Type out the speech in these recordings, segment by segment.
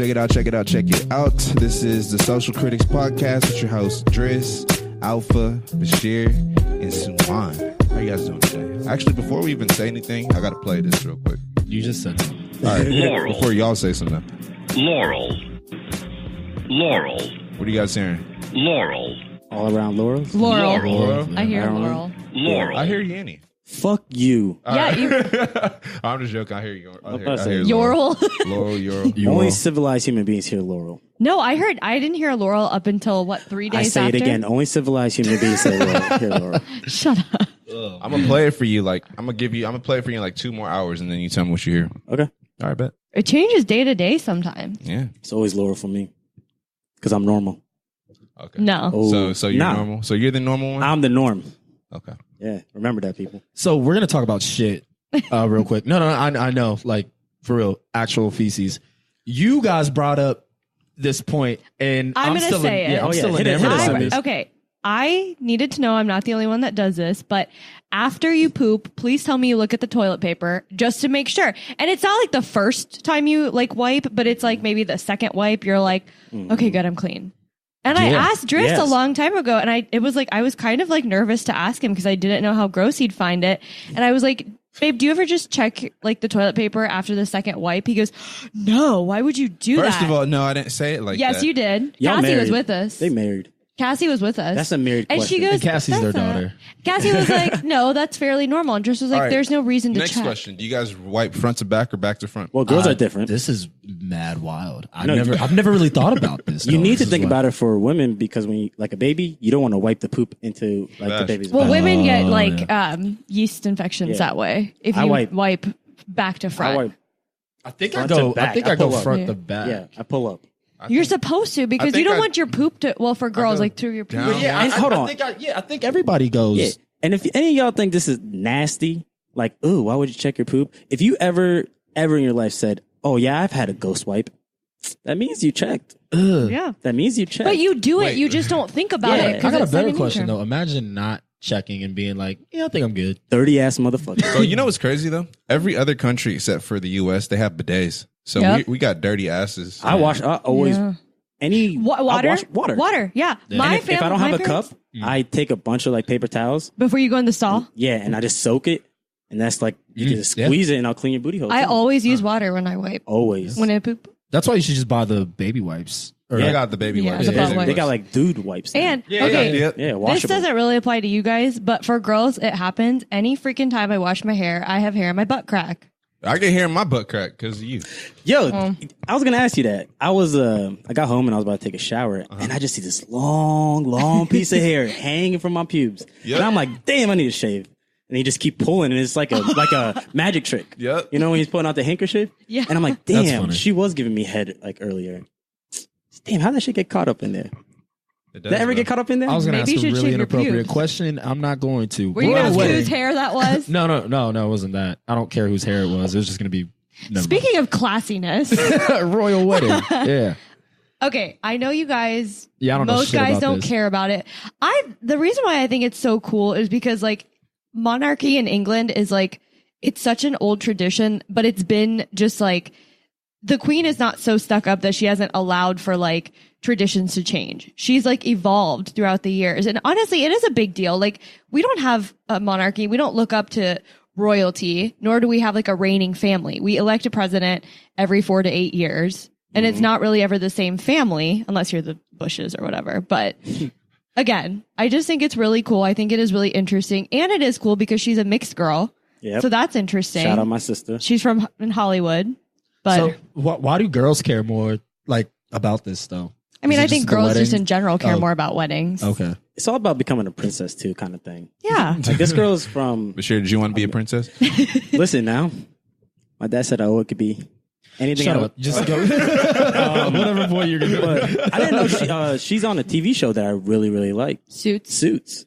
Check it out. This is the Social Critics Podcast with your hosts, Driss, Alpha, Bashir, and Sumie. How you guys doing today? Actually, before we even say anything, I got to play this real quick. You just said that. All right, Laurel. before y'all say something. Laurel. What are you guys hearing? Laurel. All around Laurel? Laurel. I hear Laurel. Laurel. I hear Yanny. Fuck you. I'm just joking. I hear you. I hear Yorl. Laurel, Yorl. Only civilized human beings hear Laurel. No, I didn't hear Laurel up until 3 days after? I say it again. Only civilized human beings hear Laurel. Shut up. I'm gonna play it for you. I'm gonna play it for you in 2 more hours, and then you tell me what you hear. Okay. All right, bet. It changes day to day sometimes. Yeah. It's always Laurel for me. Because I'm normal. Okay. No. Oh, So you're normal. So you're the normal one. I'm the norm. Okay. Yeah. Remember that, people. So we're gonna talk about shit real quick. No, I know, for real, actual feces. You guys brought up this point, and I'm gonna still say it. I'm still hit it, enamored hit it. by this. Okay. I needed to know I'm not the only one that does this, but after you poop, please tell me you look at the toilet paper just to make sure. And it's not like the first time you wipe, but it's maybe the second wipe. You're like, okay, good, I'm clean. And I asked Driss a long time ago, and I was kind of nervous to ask him because I didn't know how gross he'd find it. And I was like, babe, do you ever just check the toilet paper after the second wipe? He goes, no, why would you do that? First of all, no, I didn't say it like that. Yes, you did. Y'all Cassie married. was with us. They married. Cassie was with us. That's a married and question. she goes, And Cassie's their "That's not." daughter. Cassie was like, no, that's fairly normal. And Driss was like, All right. there's no reason to Next check. question: do you guys wipe front to back or back to front? Well, girls are different. This is mad wild. No, I've never really thought about this. You need to think about it for women because when you, a baby, you don't want to wipe the poop into the Bash. baby's Well, mouth. women get yeast infections that way. If you wipe back to front. I wipe. I think Front to back. I go pull up. front to back. Yeah, I pull up. You're supposed to because you don't want your poop to, for girls, through your poop. down. Yeah, Hold on. I think everybody goes. Yeah. And if any of y'all think this is nasty, ooh, why would you check your poop? If you ever in your life said, oh yeah, I've had a ghost wipe, that means you checked. Yeah. That means you checked. But you do it. Wait. You just don't think about Yeah. it. I got a it's better second question nature. though. Imagine not checking and being like, yeah, I think I'm good. Dirty ass motherfucker. So you know what's crazy though? Every other country except for the U.S. they have bidets. So Yep. we got dirty asses. I always Yeah. any Water? I wash water. Water, yeah. My And family, if I don't my have a parents- cup, I take a bunch of paper towels. Before you go in the stall, Yeah, and I just soak it, and that's you can just Yeah. squeeze it, and I'll clean your booty hole. I too. always use water when I wipe. always. When I poop. That's why you should just buy the baby wipes. Or I got the baby Yeah, wipes. the butt wipes. They got dude wipes. now. And, Yeah, okay, yeah. yeah, this washable. doesn't really apply to you guys, but for girls, it happens. Any freaking time I wash my hair, I have hair in my butt crack. I get hair in my butt crack because of you. Yo, I was gonna ask you that. I got home and I was about to take a shower, and I just see this long piece of hair hanging from my pubes, Yep. and I'm like, damn, I need to shave. And he just keep pulling, and it's like a magic trick. Yep. You know when he's pulling out the handkerchief? Yeah. And I'm like, That's damn, funny. she was giving me head earlier. Damn, how did that shit get caught up in there? It Did that ever get caught up in there? I was going to Maybe ask you a should really shave your inappropriate pubes. question. I'm not going to. Were you Royal going to ask wedding. whose hair that was? No, it wasn't that. I don't care whose hair it was. It was just going to be. never Speaking of classiness, mind. Royal wedding. Yeah. okay, I know you guys. Yeah, I don't know most shit guys about don't this. care about it. The reason why I think it's so cool is because monarchy in England is it's such an old tradition, but it's been just the queen is not so stuck up that she hasn't allowed for traditions to change. She's evolved throughout the years. And honestly, it is a big deal. We don't have a monarchy. We don't look up to royalty, nor do we have a reigning family. We elect a president every 4 to 8 years. And it's not really ever the same family unless you're the Bushes or whatever. But again, I just think it's really cool. I think it is really interesting. And it is cool because she's a mixed girl. Yep. So that's interesting. Shout out my sister. She's from in Hollywood. But So why do girls care more about this though? I mean, Is it I think just the girls just wedding? in general care Oh. more about weddings. Okay. It's all about becoming a princess too, kind of thing. Yeah. This girl's from. Bashir, did you want to be a princess? Listen now, my dad said it could be anything. Shut I up. Just go. Whatever boy you're going to But I didn't know she's on a TV show that I really like. Suits. Suits.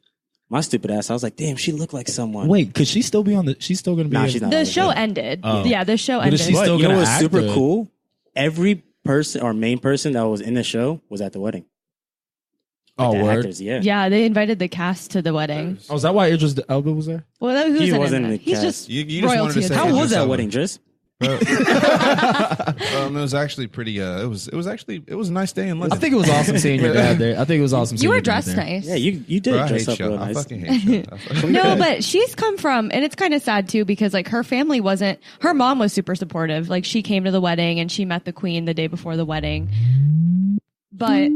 My stupid ass. I was like, damn, she looked like someone. Wait, could she still be on the? She's still going to be. Nah, in- she's not. The on show it. ended. Oh. Yeah, the show But ended. is she But still you know gonna what's act super or- cool? Every person or main person that was in the show was at the wedding. Oh, The word. actors, yeah. Yeah, they invited the cast to the wedding. Oh, is that why Idris Elba was there? Well, he He wasn't wasn't in in it. the He's cast. just You just wanted royalty. to say How Idris was that Elba. wedding, Driss? It was actually pretty. It was a nice day in I London. think it was awesome seeing your dad there. I think it was awesome seeing You were your dad dressed there. nice. Yeah, you did Bro, I dress hate up Shell. real I nice. fucking hate Shell. No, but she's come from, and it's kind of sad too because like her family wasn't. Her mom was super supportive. Like she came to the wedding and she met the queen the day before the wedding. But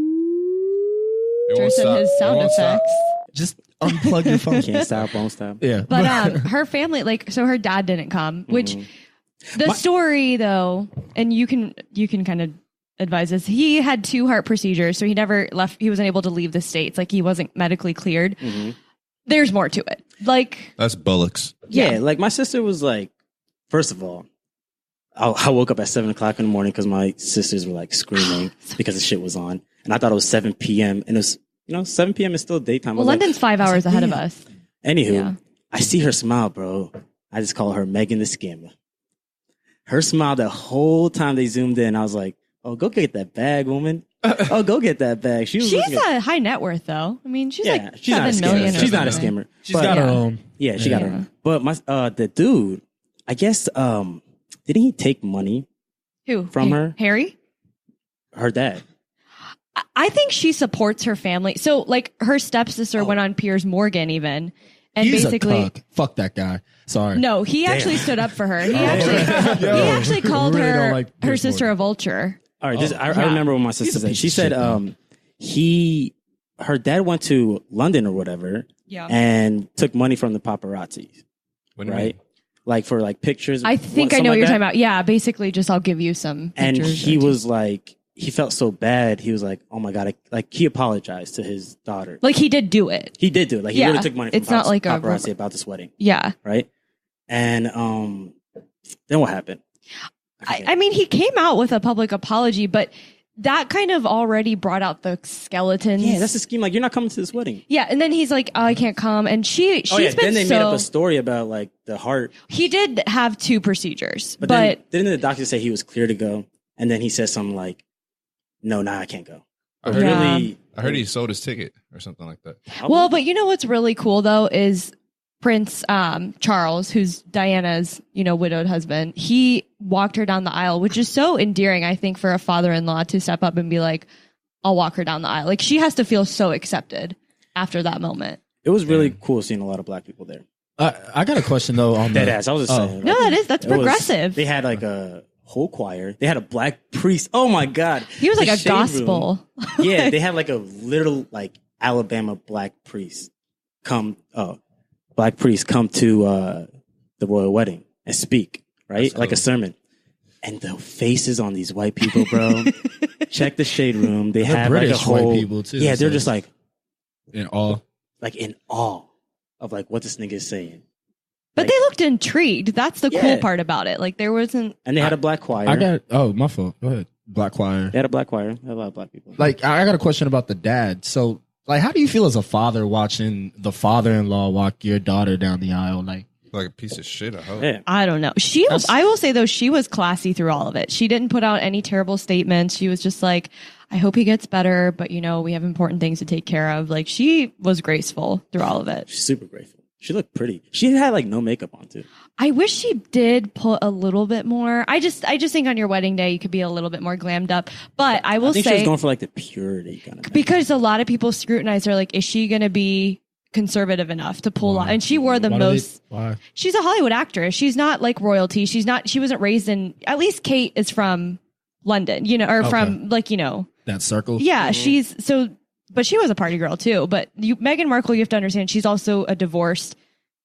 Driss and his sound effects. Just unplug your phone. Can't stop, won't stop. Yeah. But her family, like, so her dad didn't come. Which the story though, and you can kind of advise us. He had 2 heart procedures, so he never left. He wasn't able to leave the States. Like he wasn't medically cleared. There's more to it. Like That's bullocks. Yeah, like my sister was like, first of all, I woke up at 7 o'clock in the morning because my sisters were like screaming because the shit was on. And I thought it was 7 p.m. And it was, 7 p.m. is still daytime. well, London's 5 hours ahead of us. Anywho, Yeah. I see her smile, bro. I just call her Megan the Scammer. Her smile the whole time they zoomed in. I was like, oh, go get that bag, woman. Oh, go get that bag. She was She's looking at- a high net worth though. I mean, she's yeah, like she's not a 7 million. scammer. or She's not a something. scammer. She's But- got her yeah. own. Yeah, she got Yeah. her. But the dude, I guess, didn't he take money? Who From her? Harry? Her dad. I think she supports her family. So like her stepsister went on Piers Morgan even, and He's basically. a cuck. Fuck that guy. Sorry. No, he actually stood up for her. He actually called really don't her like her Piers sister Morgan. a vulture. All right, I Yeah. remember what my sister He's a said. piece She of said shit, her dad went to London or whatever Yeah. and took money from the paparazzi, What do you right? mean? Like for like pictures. I think I something know what like you're that. talking about. Yeah, basically, just I'll give you some. And pictures he or two. was like, he felt so bad. He was like, oh my God. Like he apologized to his daughter. like he did do it. He did do it. Like he Yeah, really took money from it's not like a- paparazzi about this wedding, Yeah, right? And then what happened? I mean, he came out with a public apology, but that kind of already brought out the skeletons. Yeah, that's the scheme. Like, you're not coming to this wedding. Yeah, and then he's like, "Oh, I can't come," and she's Oh yeah, been then they so. made up a story about like the heart. He did have 2 procedures, But, but then didn't the doctor say he was clear to go? And then he said something like, "No, I can't go." I heard, Yeah. I heard he sold his ticket or something like that. well, but you know what's really cool though is Prince Charles, who's Diana's, widowed husband. He walked her down the aisle, which is so endearing, I think, for a father-in-law to step up and be like, "I'll walk her down the aisle." Like she has to feel so accepted after that moment. It was really cool seeing a lot of black people there. I got a question though on Dead the ass. I was just saying. No, like, that's it was- progressive. They had like a whole choir. They had a black priest. Oh my God. He was like The a shade room. gospel. Yeah, they had like a little like Alabama black priest come to the royal wedding and speak, right? That's Like a cool. sermon. And the faces on these white people, bro. Check the shade room. They They're have British like a whole white people, too, Yeah, they're so just like in awe. in awe of like what this nigga is saying. But Like- they looked intrigued. That's the cool Yeah. part about it. Like there wasn't. And they had a black choir. My fault. Go ahead. Black choir. They had a black choir. They had a lot of black people. Like, I got a question about the dad. So, like, how do you feel as a father watching the father-in-law walk your daughter down the aisle? Like, Like a piece of shit, I hope. yeah. I don't know. I will say though, she was classy through all of it. She didn't put out any terrible statements. She was just like, "I hope he gets better, but we have important things to take care of." Like she was graceful through all of it. She's super grateful. She looked pretty. She had like no makeup on too. I wish she did put a little bit more. I just think on your wedding day you could be a little bit more glammed up. But I will I think she was say, going for like the purity kind of thing. because a lot of people scrutinize her, like, is she going to be conservative enough to pull off? And she wore the most. Why? She's a Hollywood actress. She's not like royalty. She wasn't raised in, at least Kate is from London, or from That circle? yeah, but she was a party girl too. But Meghan Markle, you have to understand, she's also a divorced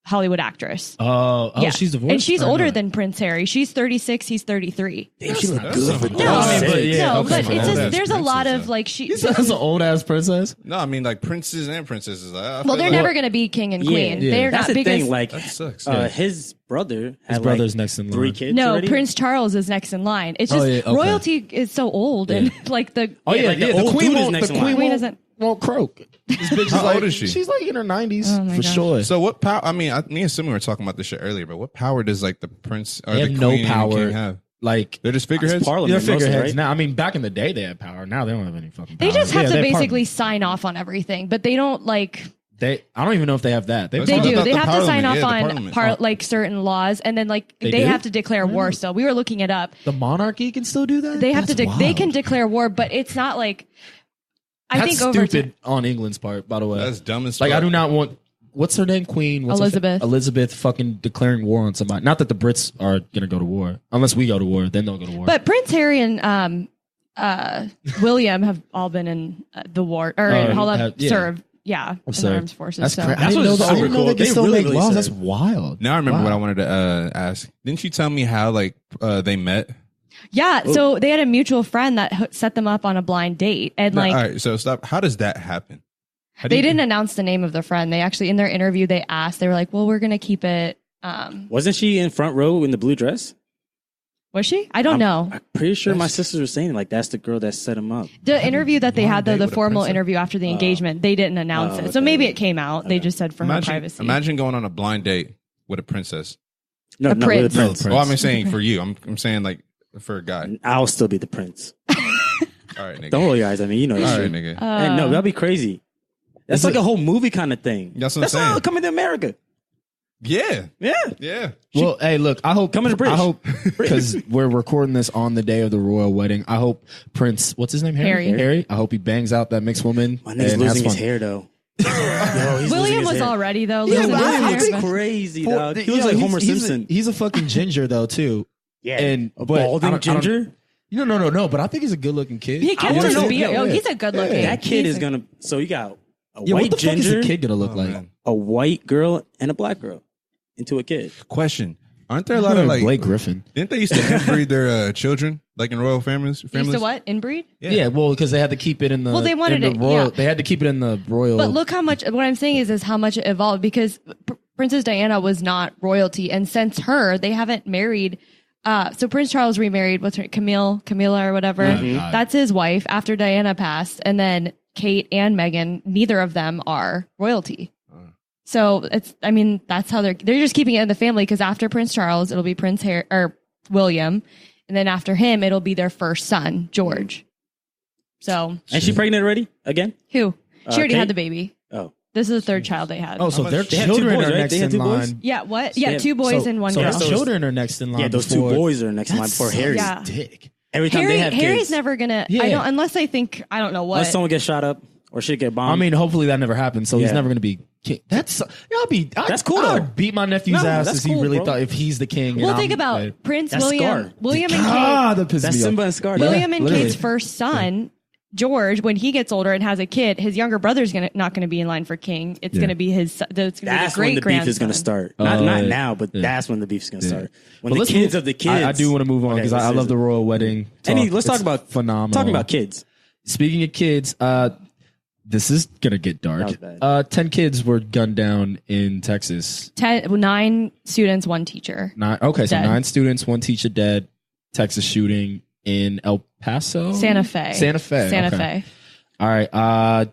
Hollywood actress. Yeah. She's divorced? And she's I older know. than Prince Harry. She's 36, he's 33. Damn, she looked That's good a- for No, No, I mean, but yeah, no, okay, but fine. it's Old-ass just, there's a lot princess, of though. like, she, That's an old-ass princess? No, I mean like princes and princesses. I well, feel they're like never going to be king and Yeah. queen. Yeah. They're That's not the because thing. Like that sucks. his brother had His brother's next in line. 3 kids. no, already. Prince Charles is next in line. It's Oh, just yeah, okay. royalty is so old and like the Oh, yeah, like the yeah. old The queen dude is won't, next the in queen line. Queen won't, isn't. won't croak. This bitch is How like, old is she? She's like in her 90s Oh my for God. sure. So what power? I mean, me and Sumie were talking about this shit earlier, but what power does like the prince or They the have no queen and power. king have? Like, They're just figureheads. Parliament, they're mostly, figureheads right? now. I mean, back in the day, they had power. Now they don't have any fucking power. They just have Yeah, to they're basically parliament. sign off on everything, but they don't like. I don't even know if they have that. They They I do. thought They the have to sign parliament, off yeah, the on parliament. like certain laws, and then like They they do? have to declare war. Still, we were looking it up. The monarchy can still do that. They have That's to. They can wild. declare war, but it's not like. I That's think over stupid on England's part, by the way. That's dumb as Like, fuck. I do not want. What's her name? Queen what's her Elizabeth. Elizabeth fucking declaring war on somebody. Not that the Brits are gonna go to war, unless we go to war. Then they'll go to war. But Prince Harry and William have all been in the war or all have yeah. served. Yeah, in the Served. armed forces. That's So. crazy. I That's didn't know, what's I didn't super know they cool. could They still really, make really laws. served. That's wild. Now I remember Wow. what I wanted to ask. Didn't you tell me how like they met? Yeah, so they had a mutual friend that set them up on a blind date, and like all right, so stop. How does that happen? How do they you- didn't announce the name of the friend. They actually, in their interview, they asked. They were like, "Well, we're gonna keep it." Wasn't she in front row in the blue dress? Was she? I don't know. I'm pretty sure my sisters were saying like that's the girl that set him up. The interview that they had, though, date the with a formal princess? interview after the engagement, they didn't announce it. So okay. maybe it came out. They just said for her privacy. Imagine going on a blind date with a princess. No, A no, prince. with the prince. Well, I'm saying for you. I'm saying like for a guy. I'll still be the prince. All right, nigga. Don't roll your eyes at me. You know this All right, shit. nigga. Hey, no, that'd be crazy. That's like a whole movie kind of thing. That's what I'm saying. all coming to America. Yeah, Yeah. yeah. Well, hey, look, I hope Coming to British. I hope because we're recording this on the day of the royal wedding. I hope Prince, what's his name? Harry. Harry. I hope he bangs out that mixed woman. My nigga's and has losing his fun. hair though. Yo, he's losing William his was hair. already though. Yeah, losing but his William hair, looks but- crazy, For- dog. He looks yeah, like he's- Homer he's Simpson. he's a fucking ginger though too. Yeah, And a but I balding don't- I don't- ginger. No. But I think he's a good looking kid. He can wanna just know- be. yeah, Oh, yeah. he's a good looking. That kid he's is gonna. So you got a Yeah, white what the fuck is ginger, a kid gonna look Oh, like? man. a white girl, and a black girl into a kid. Question: Aren't there a lot of like? Blake Griffin. Didn't they used to inbreed their children like in royal families? Used to what? Inbreed? Yeah, well, because they had to keep it in the. Well, they wanted in the it, royal. yeah. They had to keep it in the royal. But look how much. What I'm saying is how much it evolved because Princess Diana was not royalty, and since her, they haven't married. So Prince Charles remarried. What's her Camilla or whatever? God. That's his wife after Diana passed, and then Kate and Meghan. Neither of them are royalty. So it's. I mean, that's how they're just keeping it in the family because after Prince Charles, it'll be Prince Harry or William, and then after him, it'll be their first son, George. So And she pregnant already again? who? She already Kate? had the baby. Oh, This is the third child they had. oh, so their They had two children boys, are right? next They had in two boys? line. Yeah, what? Yeah, Yeah, two boys and one So girl. their children are next in line. yeah, those two before- boys are next in line That's before Harry's. Yeah. dick. Every time they have Harry's kids, never gonna. Yeah. I don't unless I think I don't know what. unless someone gets shot up or shit get bombed. I mean, hopefully that never happens. So he's Yeah. never going to be king. That's That's cool, I though. would beat my nephew's No, ass that's if he cool, really bro. thought if he's the king. well, and think I'm about like, Prince That's William. Scar. William and Kate. God, that pisses that's me off. Simba and Scar. Yeah. William and literally. Kate's first son, George, when he gets older and has a kid, his younger brother's not gonna be in line for king. It's Yeah. gonna be his. It's gonna That's be the when great the beef is going to grandson. start. Oh, Not yeah. now, but Yeah. that's when the beef is going to Yeah. start. When But the let's kids move- of the kids. I do want to move on Okay, because I this love is- the royal wedding. Andy, talk. let's talk It's about phenomenal. Talking about kids. Speaking of kids, this is gonna get dark. That was bad. 10 kids were gunned down in Texas. 9 students, 1 teacher. So Dead. 9 students, 1 teacher dead. Texas shooting in El Paso, Santa Fe. Santa Fe. Santa okay. Fe. All right.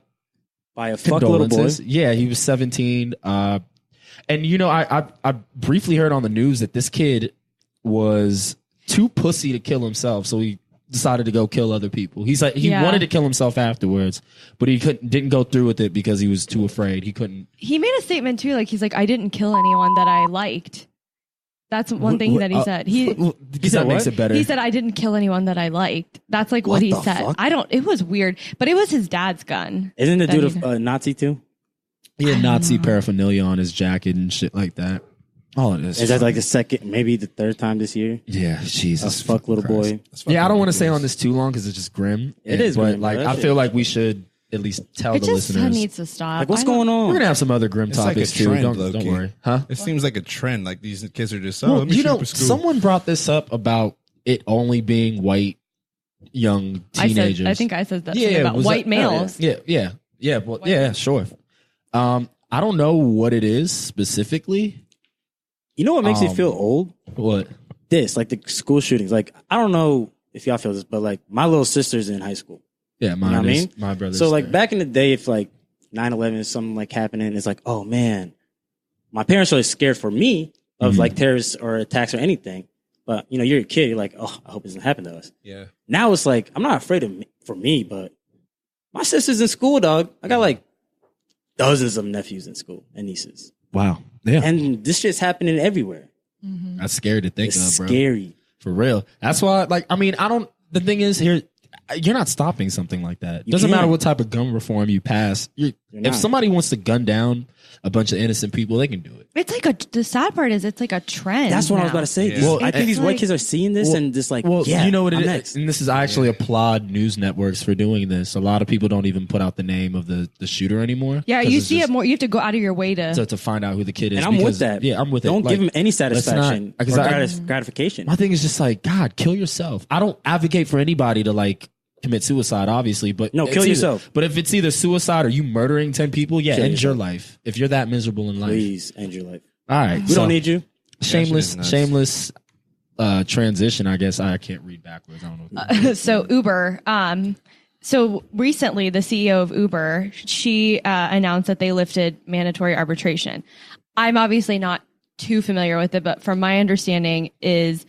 By a fuck little boy. Condolences. Yeah, he was 17. And you know, I briefly heard on the news that this kid was too pussy to kill himself, so he decided to go kill other people. He's like he Yeah. wanted to kill himself afterwards, but he didn't go through with it because he was too afraid. He couldn't. He made a statement too, like he's like, I didn't kill anyone that I liked. That's one thing that he said. Because that makes it better. He said, I didn't kill anyone that I liked. That's like what he the said. fuck? It was weird, but it was his dad's gun. Isn't the that dude he- a Nazi too? He had Nazi paraphernalia on his jacket and shit like that. All it is. Is that like the second, maybe the third time this year? Yeah, Jesus. A fuck little Christ. boy. Yeah, I don't want to stay on this too long because it's just grim. It is but grim, like bro. I That feel shit- like we should at least tell It the just listeners. needs to stop. Like, what's I don't- going on? We're gonna have some other grim It's like a topics too. trend, Don't low-key. worry, huh? It seems like a trend. Like these kids are just, Well, let me you shoot know, up a school. someone brought this up about it only being white young teenagers. I think I said that Yeah, about was white that- males. Yeah. Well, yeah, sure. I don't know what it is specifically. You know what makes me feel old? What? This, like the school shootings. Like, I don't know if y'all feel this, but like my little sister's in high school. Yeah, mine You know what I is. mean? My brother's So like there. back in the day, if like 9/11 is something like happening, it's like, oh man, my parents are like, scared for me of like terrorists or attacks or anything. But you know, you're a kid, you're like, oh, I hope it doesn't happen to us. Yeah. Now it's like, I'm not afraid of for me, but my sister's in school, dog. I got like dozens of nephews in school and nieces. Wow. Yeah. And this shit's happening everywhere. That's scary to think It's of, bro. scary. For real. That's why, like, I mean, the thing is here, you're not stopping something like that. You Doesn't can't. matter what type of gun reform you pass. You're If not. somebody wants to gun down a bunch of innocent people, they can do it. It's like the sad part is it's like a trend. That's what I was now. about to say. Yeah. Well, I think these white like- kids are seeing this and just like, yeah, you know what it I'm is? next. And this is I actually applaud news networks for doing this. A lot of people don't even put out the name of the shooter anymore. Yeah, 'Cause you it's see just it more. You have to go out of your way to find out who the kid is. And I'm with because- that. Yeah, I'm with it. Don't Like, give them any let's not- satisfaction or 'cause gratification. My thing is just like, God, kill yourself. I don't advocate for anybody to like commit suicide, obviously, but No, it's kill either- yourself. But if it's either suicide or you murdering 10 people, yeah, Kill end your yourself. life. If you're that miserable in life. Please end your life. All right. We don't need you. shameless, Yeah, shit is shameless transition, I guess. I can't read backwards. I don't know. So Uber. So recently, the CEO of Uber, she announced that they lifted mandatory arbitration. I'm obviously not too familiar with it, but from my understanding is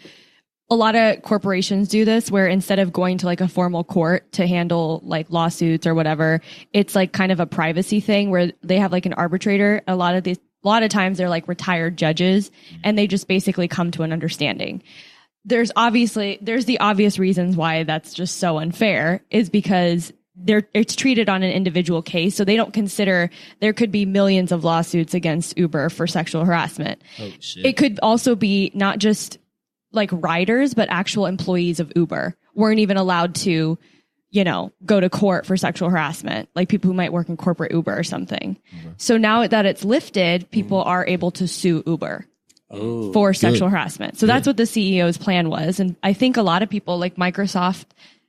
a lot of corporations do this where instead of going to like a formal court to handle like lawsuits or whatever, it's like kind of a privacy thing where they have like an arbitrator. A lot of times they're like retired judges and they just basically come to an understanding. There's the obvious reasons why that's just so unfair is because it's treated on an individual case. So they don't consider there could be millions of lawsuits against Uber for sexual harassment. Oh, shit. It could also be not just like riders, but actual employees of Uber weren't even allowed to, go to court for sexual harassment, like people who might work in corporate Uber or something. So now that it's lifted, people are able to sue Uber for sexual harassment. So that's what the CEO's plan was. And I think a lot of people like Microsoft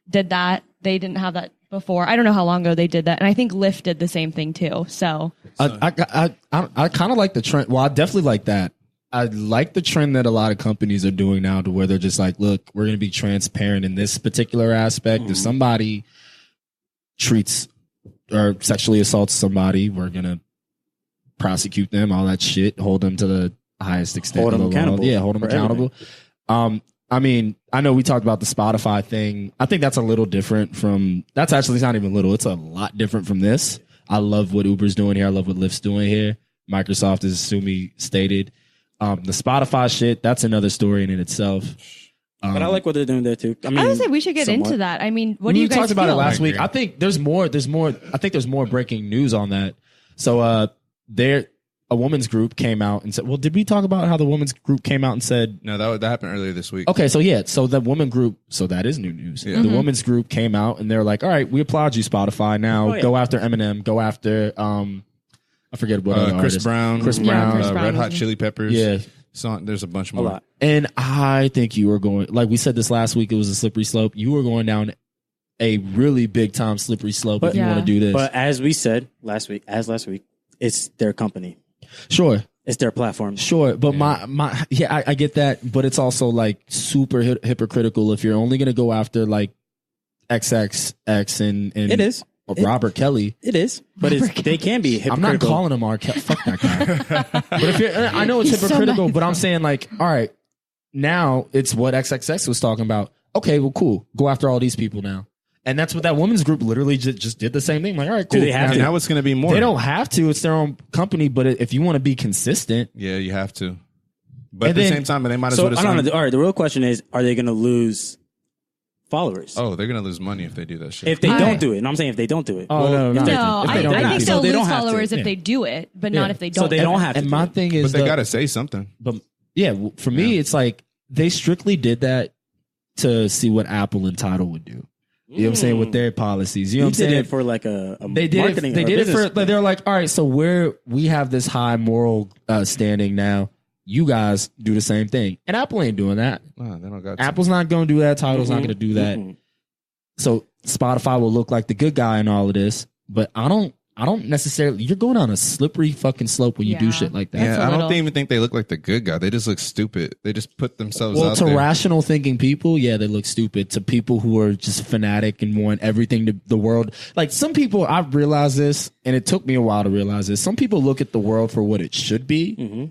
did that. They didn't have that before. I don't know how long ago they did that. And I think Lyft did the same thing too. So I kind of like the trend. Well, I definitely like that. I like the trend that a lot of companies are doing now to where they're just like, look, we're going to be transparent in this particular aspect. If somebody treats or sexually assaults somebody, we're going to prosecute them, all that shit, hold them to the highest extent. Hold them of the law. accountable Yeah, hold them for accountable. I mean, I know we talked about the Spotify thing. I think that's a little different from, that's actually not even little. It's a lot different from this. I love what Uber's doing here. I love what Lyft's doing here. Microsoft, as Sumie stated. The Spotify shit, that's another story in itself. But I like what they're doing there too. I mean, I would say we should get somewhat. into that. I mean, what do you guys talked about feel? it last I week. agree. I think there's more. I think there's more breaking news on that. So a women's group came out and said, well, did we talk about how the women's group came out and said, No, that happened earlier this week. okay, so yeah, so the woman group, so that is new news. Yeah. The women's group came out and they're like, all right, we applaud you, Spotify. Now Oh, yeah. go after Eminem, go after I forget what other Chris artist. Brown, Chris Yeah, Brown, Chris Brown Red Hot was- Chili Peppers. yeah. There's a bunch A more. lot. And I think you were going, like we said this last week, it was a slippery slope. You were going down a really big time slippery slope if you Yeah. want to do this. But as we said last week, it's their company. Sure. It's their platform. Sure, but I get that, but it's also like super hypocritical if you're only going to go after like XXX and It is. Robert Kelly. It is. But they can be hypocritical. I'm not calling him R. Kelly. Fuck that guy. But if you're, I know it's He's so hypocritical, nice. but I'm saying like, all right, now it's what XXX was talking about. Okay, well, cool. Go after all these people now, and that's what that women's group literally just did the same thing. Like, all right, cool. they have And to? now it's going to be more. They don't have to. It's their own company. But if you want to be consistent, Yeah, you have to. But And at the then- same time, they might as So well. I don't know. All right. The real question is: are they going to lose followers Oh, they're going to lose money if they do that shit. if they I- don't do it? And I'm saying if they don't do it. Oh, no, if no, they- No, If they I don't have think to. they'll So they lose don't have to. followers Yeah. if they do it, but Yeah. not if they don't. So they don't have to. and do my it. thing is, but they the- got to say something. But yeah, for me, it's like they strictly did that to see what Apple and Tidal would do. You know what I'm saying with their policies. You know You what I'm did saying? it for like a They did marketing. it. They or did it business for. Like, they're like, all right, so we have this high moral standing now. You guys do the same thing, and Apple ain't doing that. No, they don't got to. Apple's not going to do that. Tidal's not going to do that. Mhm. So Spotify will look like the good guy in all of this, but I don't necessarily. You're going on a slippery fucking slope when you do Yeah. shit like that. That's Yeah, a I don't little- even think they look like the good guy. They just look stupid. They just put themselves Well, out to there. rational thinking people, yeah, they look stupid. To people who are just fanatic and want everything to the world, like some people, I've realized this, and it took me a while to realize this. Some people look at the world for what it should be. Mm-hmm.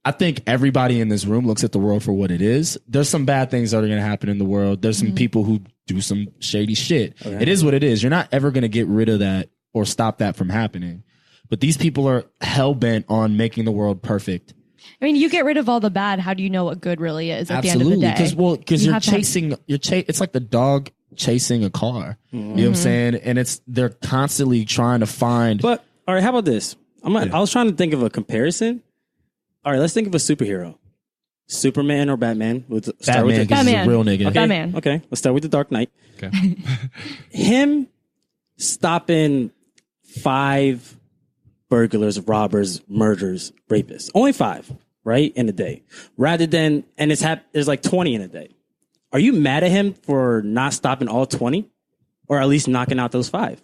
I think everybody in this room looks at the world for what it is. There's some bad things that are going to happen in the world. There's some people who do some shady shit. Okay. It is what it is. You're not ever going to get rid of that or stop that from happening. But these people are hell bent on making the world perfect. I mean, you get rid of all the bad. How do you know what good really is at Absolutely, the end of the day? because You you're have to have- chasing. It's like the dog chasing a car. You know what I'm saying? And they're constantly trying to find. But all right, how about this? I was trying to think of a comparison. All right, let's think of a superhero: Superman or Batman. Batman, because he's a Batman. real nigga. Okay, Batman. Okay, let's start with the Dark Knight. Okay. Him stopping 5 burglars, robbers, murders, rapists. Only 5, right, in a day. Rather than, and there's like 20 in a day. Are you mad at him for not stopping all 20? Or at least knocking out those 5?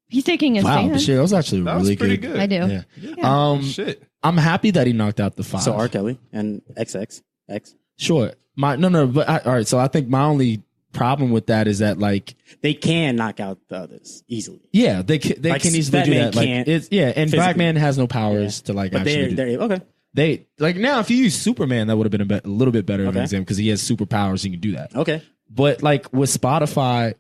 He's taking his Wow, stand. Bashir, that was actually That really was pretty good. good. I do. Yeah. Shit. I'm happy that he knocked out the 5. So R. Kelly and XX. Sure. But all right. So I think my only problem with that is that like They can knock out the others easily. yeah they can Like, easily do Batman that like can't and physically. Batman has no powers to like But actually they're okay. they like now if you use Superman that would have been a little bit better of an Okay. example because he has superpowers, he can do that. Okay. But like with Spotify,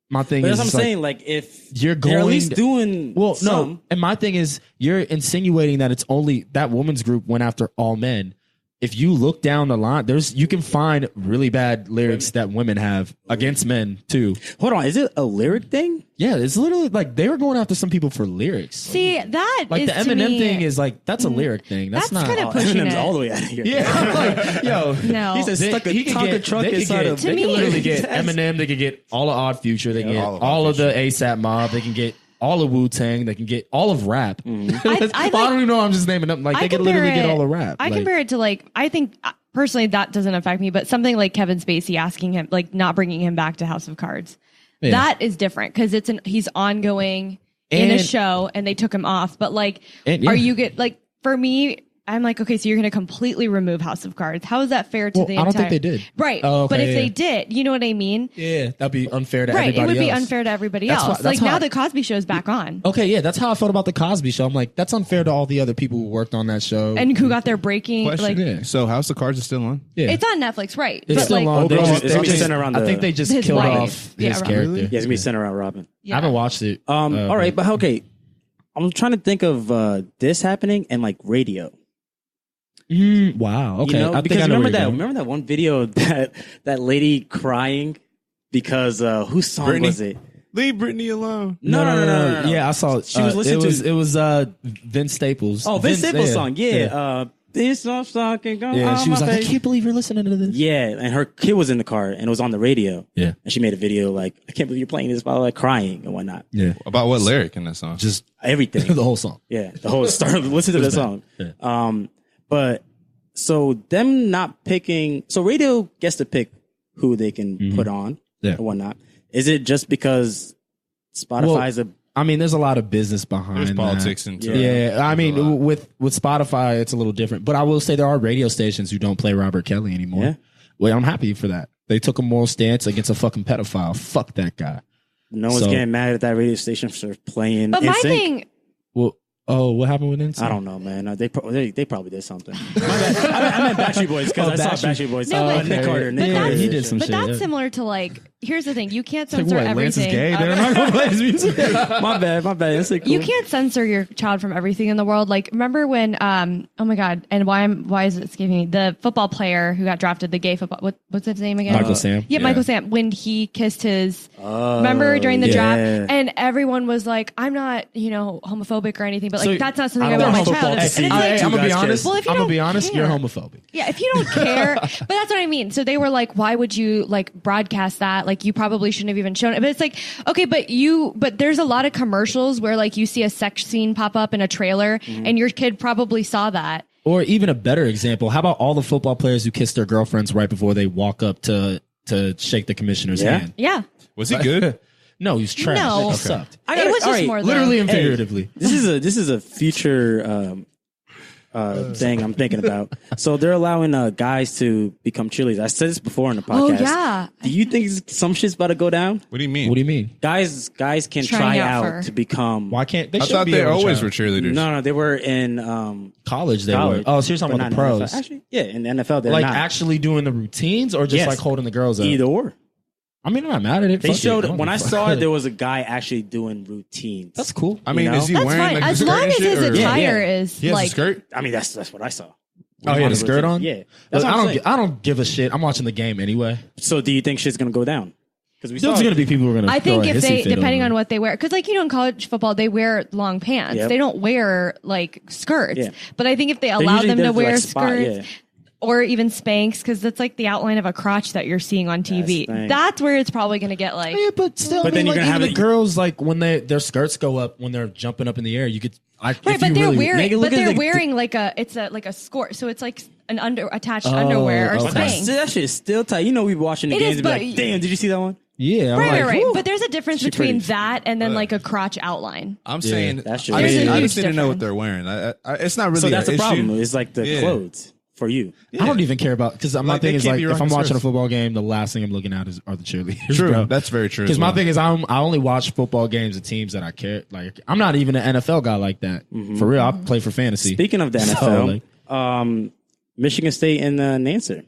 my thing But is that's what I'm it's like, saying. Like if you're they're at going least doing well some. no, and my thing is you're insinuating that it's only that woman's group went after all men. If you look down the line, you can find really bad lyrics that women have against men too. Hold on, is it a lyric thing? Yeah, it's literally like they were going after some people for lyrics. See, that Like is the to Eminem me- thing is like that's a lyric thing. That's That's not. kinda pushing Eminem's it. all the way out of here. Yeah, like yo, No. He said stuck a Tonka truck inside of. They me- can literally get Eminem. They can get all of Odd Future. They can get all of all Odd of the ASAP Mob. They can get all of Wu Tang. They can get all of rap. I don't even know. I'm just naming them. Like I they can compare literally get it- all the rap. I Like, compare it to like I think personally that doesn't affect me, but something like Kevin Spacey asking him like not bringing him back to House of Cards, Yeah. that is different because he's ongoing in a And- show and they took him off. But like, And- yeah. are you like for me? I'm like, okay, so you're going to completely remove House of Cards. How is that fair to Well, the I don't entire? think they did. Right, Oh, okay, but if yeah. they did, you know what I mean? Yeah, that'd be unfair to Right, everybody it would be else. unfair to everybody That's else. why- Like that's now how- the Cosby Show's back on. Okay, yeah, that's how I felt about the Cosby Show. I'm like, that's unfair to all the other people who worked on that show. And who got their breaking? Question. Like Yeah. So House of Cards is still on? yeah, it's on Netflix, right? it's but still like, on. They Bro, just- it's they gonna be just- centered around I think the- they just his killed wife. off Yeah, his Robin. character. Yeah, it's gonna be centered around Robin. yeah. I haven't watched it. All right, but okay. I'm trying to think of this happening and like radio. Wow. Okay. You know, I think because I know remember where that you're going. remember that one video that lady crying because whose song Britney? was it? Leave Britney alone. No. Yeah, I saw it. She was listening it to- was Vince Staples. Oh, Vince Staples' yeah, song. Yeah. This song can go. Yeah, on she was my like, I face. can't believe you're listening to this. Yeah, and her kid was in the car and it was on the radio. Yeah. And she made a video like, I can't believe you're playing this, while like crying and whatnot. Yeah. About what lyric in that song? Just Everything. the whole song. Yeah, the whole start. Listen to the song. Yeah. But so them not picking. So radio gets to pick who they can put on Yeah. and whatnot. Is it just because Spotify's I mean, there's a lot of business behind There's that. politics into it. Yeah, I There's a lot. mean, with Spotify, it's a little different. But I will say there are radio stations who don't play Robert Kelly anymore. Yeah. Well, I'm happy for that. They took a moral stance against a fucking pedophile. Fuck that guy. no one's So- getting mad at that radio station for playing. But my NSYNC. thing, Well, what happened with NSYNC? I don't know, man. They probably did something. My bad. I meant Backstreet Boys because Oh, I saw Backstreet- Backstreet Boys. No, but- Nick Carter. but Nick yeah, Carter. he did some but shit. that's yeah. similar to like. Here's the thing: you can't Like, censor what, Lance is everything. gay? They're not gonna play his music. My bad. That's like cool. You can't censor your child from everything in the world. Like, remember when? Oh my god! And why is it escaping me? The football player who got drafted, the gay football. What's his name again? Michael Sam. Yeah, Michael Sam. When he kissed his, remember during the yeah. draft, and everyone was like, "I'm not, homophobic or anything," but like So, that's not something I I don't want my know. child. Hey, And see, it's I- like, I'm gonna be guys honest. Well, if you I'm gonna don't be honest. You're care. homophobic. yeah, if you don't care, but that's what I mean. So they were like, "Why would you like broadcast that? Like, you probably shouldn't have even shown it." But it's like, okay, but there's a lot of commercials where like you see a sex scene pop up in a trailer, and your kid probably saw that. Or even a better example, how about all the football players who kiss their girlfriends right before they walk up to shake the commissioner's Yeah. hand? Yeah, Was he good? No, he's trash. No. He sucked. I it gotta- was just all right, more Literally and Hey. figuratively. This is a future thing I'm thinking about. So they're allowing guys to become cheerleaders. I said this before in the Oh, podcast. yeah. Do you think some shit's about to go down? What do you mean? What do you mean? Guys can Trying try out out for- to become. Why can't they? I should thought be they able to always try. were cheerleaders. No, they were in College. They college. were. Oh, so you're talking but about the not in pros? NFL. Actually, yeah, in the NFL they're Like not. actually doing the routines or just Yes. like holding the girls up? Either or. I mean, I'm not mad at it. They Fuck it. showed don't when give I a saw fuck. it, there was a guy actually doing routines. That's cool. I mean, You know? is he That's wearing fine. like As a skirt long and as shit, his or- attire is He has like a skirt. I mean, that's what I saw. Oh, he had a skirt on? Yeah, that's what I'm saying. I don't give a shit. I'm watching the game anyway. So, do you think shit's gonna go down? Because we There's saw going to be people who are going to. I think if they, depending on what they wear, because like in college football, they wear long pants. Yep. They don't wear like skirts. Yeah. But I think if they They're allow usually them to there for, wear like, spot, skirts yeah. or even Spanx, because that's like the outline of a crotch that you're seeing on TV. Spanx. That's where it's probably going to get like. Yeah, but still, But I then mean, you're like, gonna even have the it- girls, like when their skirts go up when they're jumping up in the air, you could. Right, but they're Nigga, look but at they're the- wearing like a skirt, so it's like an attached underwear or okay. Spanx. That shit is still tight. You know, we watching the It games is, and be but- like, "Damn, did you see that one?" Yeah, I'm Right, like, right. whew. But there's a difference She between pretty. that and then like a crotch outline. I'm saying that's true. I There's just, a I huge just didn't know what difference. they're wearing. It's not really. So that's an the problem. issue. It's like the Yeah. clothes for you. I don't even care about because my Like, thing they is keep like you if I'm rocking watching a skirts. football game, the last thing I'm looking at are the cheerleaders. True. bro. That's very true. Because as my well. thing is I only watch football games of teams that I care. Like I'm not even an NFL guy like that. For real, I play for fantasy. Speaking of the So, NFL, like, Michigan State and Nancy.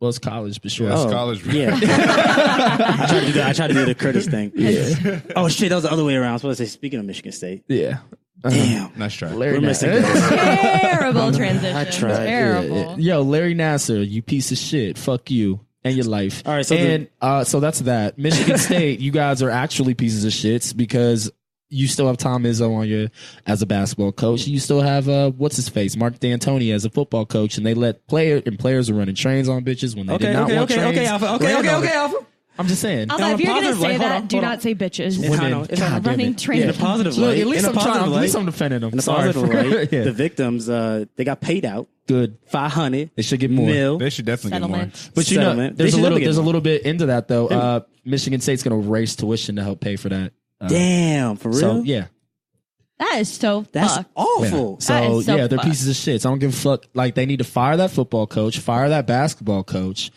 well, it's college, but sure. That's college, bro. Yeah. I tried to do the Curtis thing. Yeah. Oh shit, that was the other way around. I was supposed to say. Speaking of Michigan State, Yeah. damn, Nice try. Larry we're missing. Nasser. Terrible transition. I tried. Terrible. Yo, Larry Nasser, you piece of shit. Fuck you and your life. All right, so so that's that. Michigan State, you guys are actually pieces of shits because you still have Tom Izzo as a basketball coach. You still have what's his face, Mark D'Antoni as a football coach, and they let players are running trains on bitches when they did not want trains. Alpha. Alpha. I'm just saying. Although On a if you're going to positive say light, hold that, on, do hold not on. say bitches. It's Women. not- it's God not damn running it. trains. In a positive Look, light. at least in a positive at least light. I'm defending them. In a Sorry. positive light, Yeah. the victims they got paid out Good. 500. They should get more. Mil. They should definitely get more. Settlement. But you know, Settlement. there's They a should little definitely get more. bit into that though. Michigan State's going to raise tuition to help pay for that. Damn, for real? So yeah. That is so That's fucked. awful. So, That is so yeah, they're fucked. pieces of shit. I don't give a fuck. Like they need to fire that football coach, fire that basketball coach.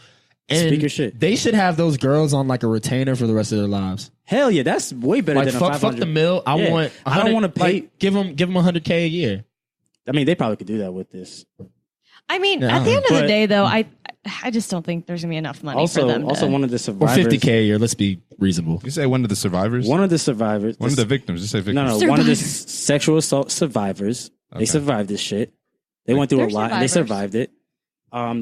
And Speak your shit. They should have those girls on like a retainer for the rest of their lives. Hell yeah, that's way better Like than fuck, a 500. fuck the mill. I Yeah. want. I don't want to pay. Like, give them $100K a year. I mean, they probably could do that with this. I mean, Yeah. at the end of But- the day, though, I just don't think there's going to be enough money for them. Also, one of the Or survivors. 50K a year. Let's be reasonable. You say one of the survivors? One of the survivors. One of the victims. Just say victims. No, one of the Survivors. sexual assault survivors. Okay. They survived this shit. They went through They're a lot and they survivors. survived it.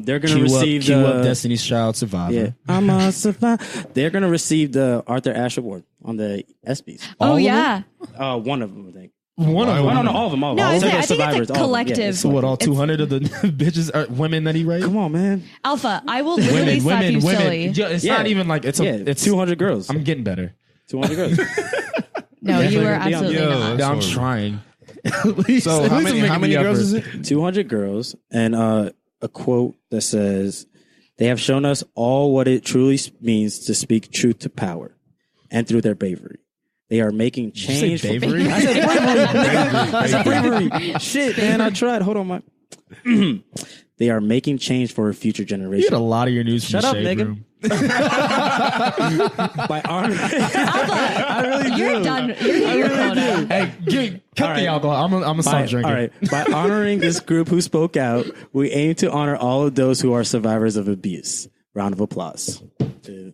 They're gonna Cue receive up the Destiny's Child Survivor. yeah. I'm a survivor. They're gonna receive the Arthur Ashe Award on the ESPYs. All Oh, of yeah. One of them, I think. One of Why them. one? No, all of them. All of No, them. I All think the it's survivors, a all of them. Yeah, collective. it's So what? All It's- 200 of the bitches are women that he raised. Come on, man. Alpha, I will literally slap you silly. Yeah, it's Yeah. not even like it's It's 200 girls. I'm getting better. 200 girls. No, you Definitely are gonna be on- absolutely Yo, not. that's Yeah, I'm horrible. trying. At least- So at how least many I'm how making many the girls effort. is it? 200 girls and a quote that says, "They have shown us all what it truly means to speak truth to power, and through their bravery, they are making Did you say change." bravery? I said bravery. I said bravery. Shit, man, I tried. Hold on, my. They are making change for a future You get a generation. lot of your news from Shut the up, shade nigga. room. By honoring. Alpha, really you're do. done. You're your quota. Hey, cut All the right. alcohol. I'm gonna stop drinking. All right. By honoring this group who spoke out, we aim to honor all of those who are survivors of abuse. Round of applause to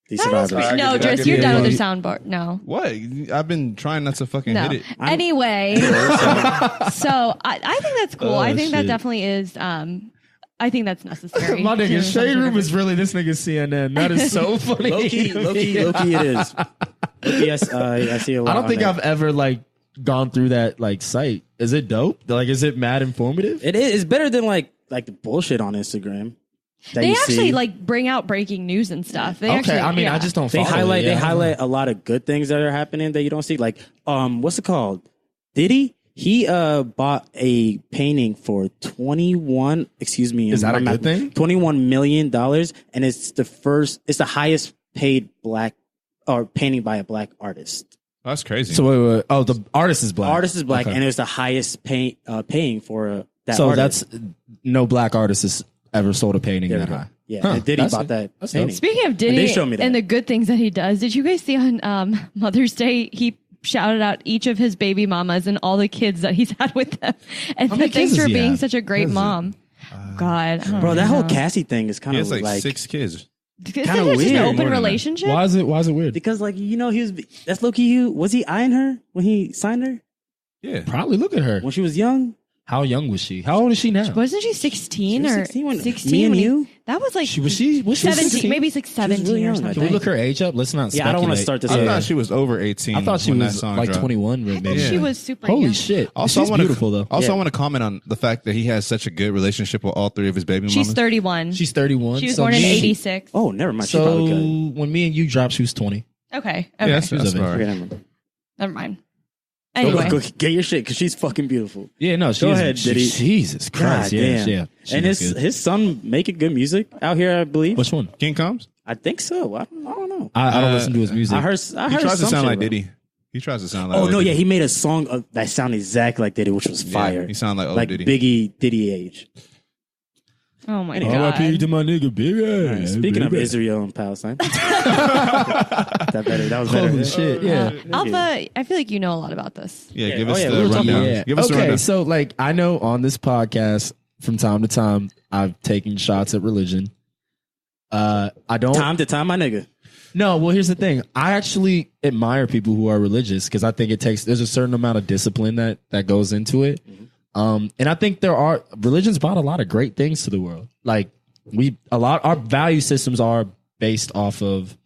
the survivors. No, I Driss, give you're you done a- with the soundboard. No. What? I've been trying not to fucking No. hit it. Anyway, so I think that's cool. Oh, I think that shit. definitely is. I think that's necessary. My nigga, to shade some room degree. is really this nigga CNN. That is so funny. Low key it is. Low-key, I see a lot. I don't on think that. I've ever like gone through that like site. Is it dope? Like, is it mad informative? It is. It's better than like the bullshit on Instagram. that They you actually see. like bring out breaking news and stuff. They Okay, actually, I mean, yeah. I just don't. They follow highlight. it. They Yeah. highlight a lot of good things that are happening that you don't see. Like, what's it called? Diddy. He bought a painting for 21. Excuse me. Is that a good thing? $21 million, and it's the highest paid black or painting by a black artist. That's crazy. So wait. Oh, the artist is black. Artist is black, Okay. and it was the highest paying for that. So artist. that's no black artist has ever sold a painting There that we go. high. Yeah, Huh, and Diddy that's bought it. that That's painting. dope. Speaking of And Diddy they showed me that. and the good things that he does, did you guys see on Mother's Day? He shouted out each of his baby mamas and all the kids that he's had with them, and How many said, thanks kids for does he being have? such a great What is it? mom. God, I don't Bro, that whole know. Cassie thing is kind he of has like like 6 kids. Isn't Kinda it just weird. an More open than that. relationship? Why is it weird? Because like that's low key. Was he eyeing her when he signed her Yeah. Probably look at her. when she was young? How young was she? How old is she now? Wasn't she 16 She was or 16 when 16? me and when he- you? That was like Was she 17, 16? maybe it's like 17 really young, or I something. Can we look her age up? Let's not. Yeah, I don't want to speculate. start this. I Yeah. thought she was over 18. I thought she when was that song like dropped. 21. I thought Maybe. she Yeah. was super Holy young. shit! Also, She's I wanna, beautiful though. Also, Yeah. I want to comment on the fact that he has such a good relationship with all three of his baby She's mamas. 31. She's 31. She was so born in me- 86. Oh, never mind. She probably So good. when me and you dropped, she was 20. Okay. Okay. Yeah, that's She was of all age. right. Okay, never mind. Never mind. Go, Anyway. go get your shit because she's fucking beautiful. Yeah, no, Go ahead, Diddy. Jesus Christ, God yeah, damn. yeah. She And was his good. his son making good music out here, I believe. Which one? King Combs? I think so. I don't know. I don't listen to his music. I heard. He I heard tries to some sound shit like about Diddy. it. He tries to sound like. Oh no, Diddy. yeah, he made a song that sounded exactly like Diddy, which was fire. Yeah, he sounded like like Diddy. Biggie Diddy age. Oh my Anyway. god. R.I.P. to my nigga, Big Alright, speaking of Israel and Palestine, that better. That was better. Holy shit, yeah. Alpha, I feel like you know a lot about this. Yeah, Yeah. give Oh, us yeah, the we were talking rundown. Yeah. Give us the Okay, rundown. so like I know on this podcast from time to time I've taken shots at religion. I don't. Time to time, my nigga. No, well, here's the thing. I actually admire people who are religious because I think there's a certain amount of discipline that goes into it. And I think religions brought a lot of great things to the world. Like our value systems are based off of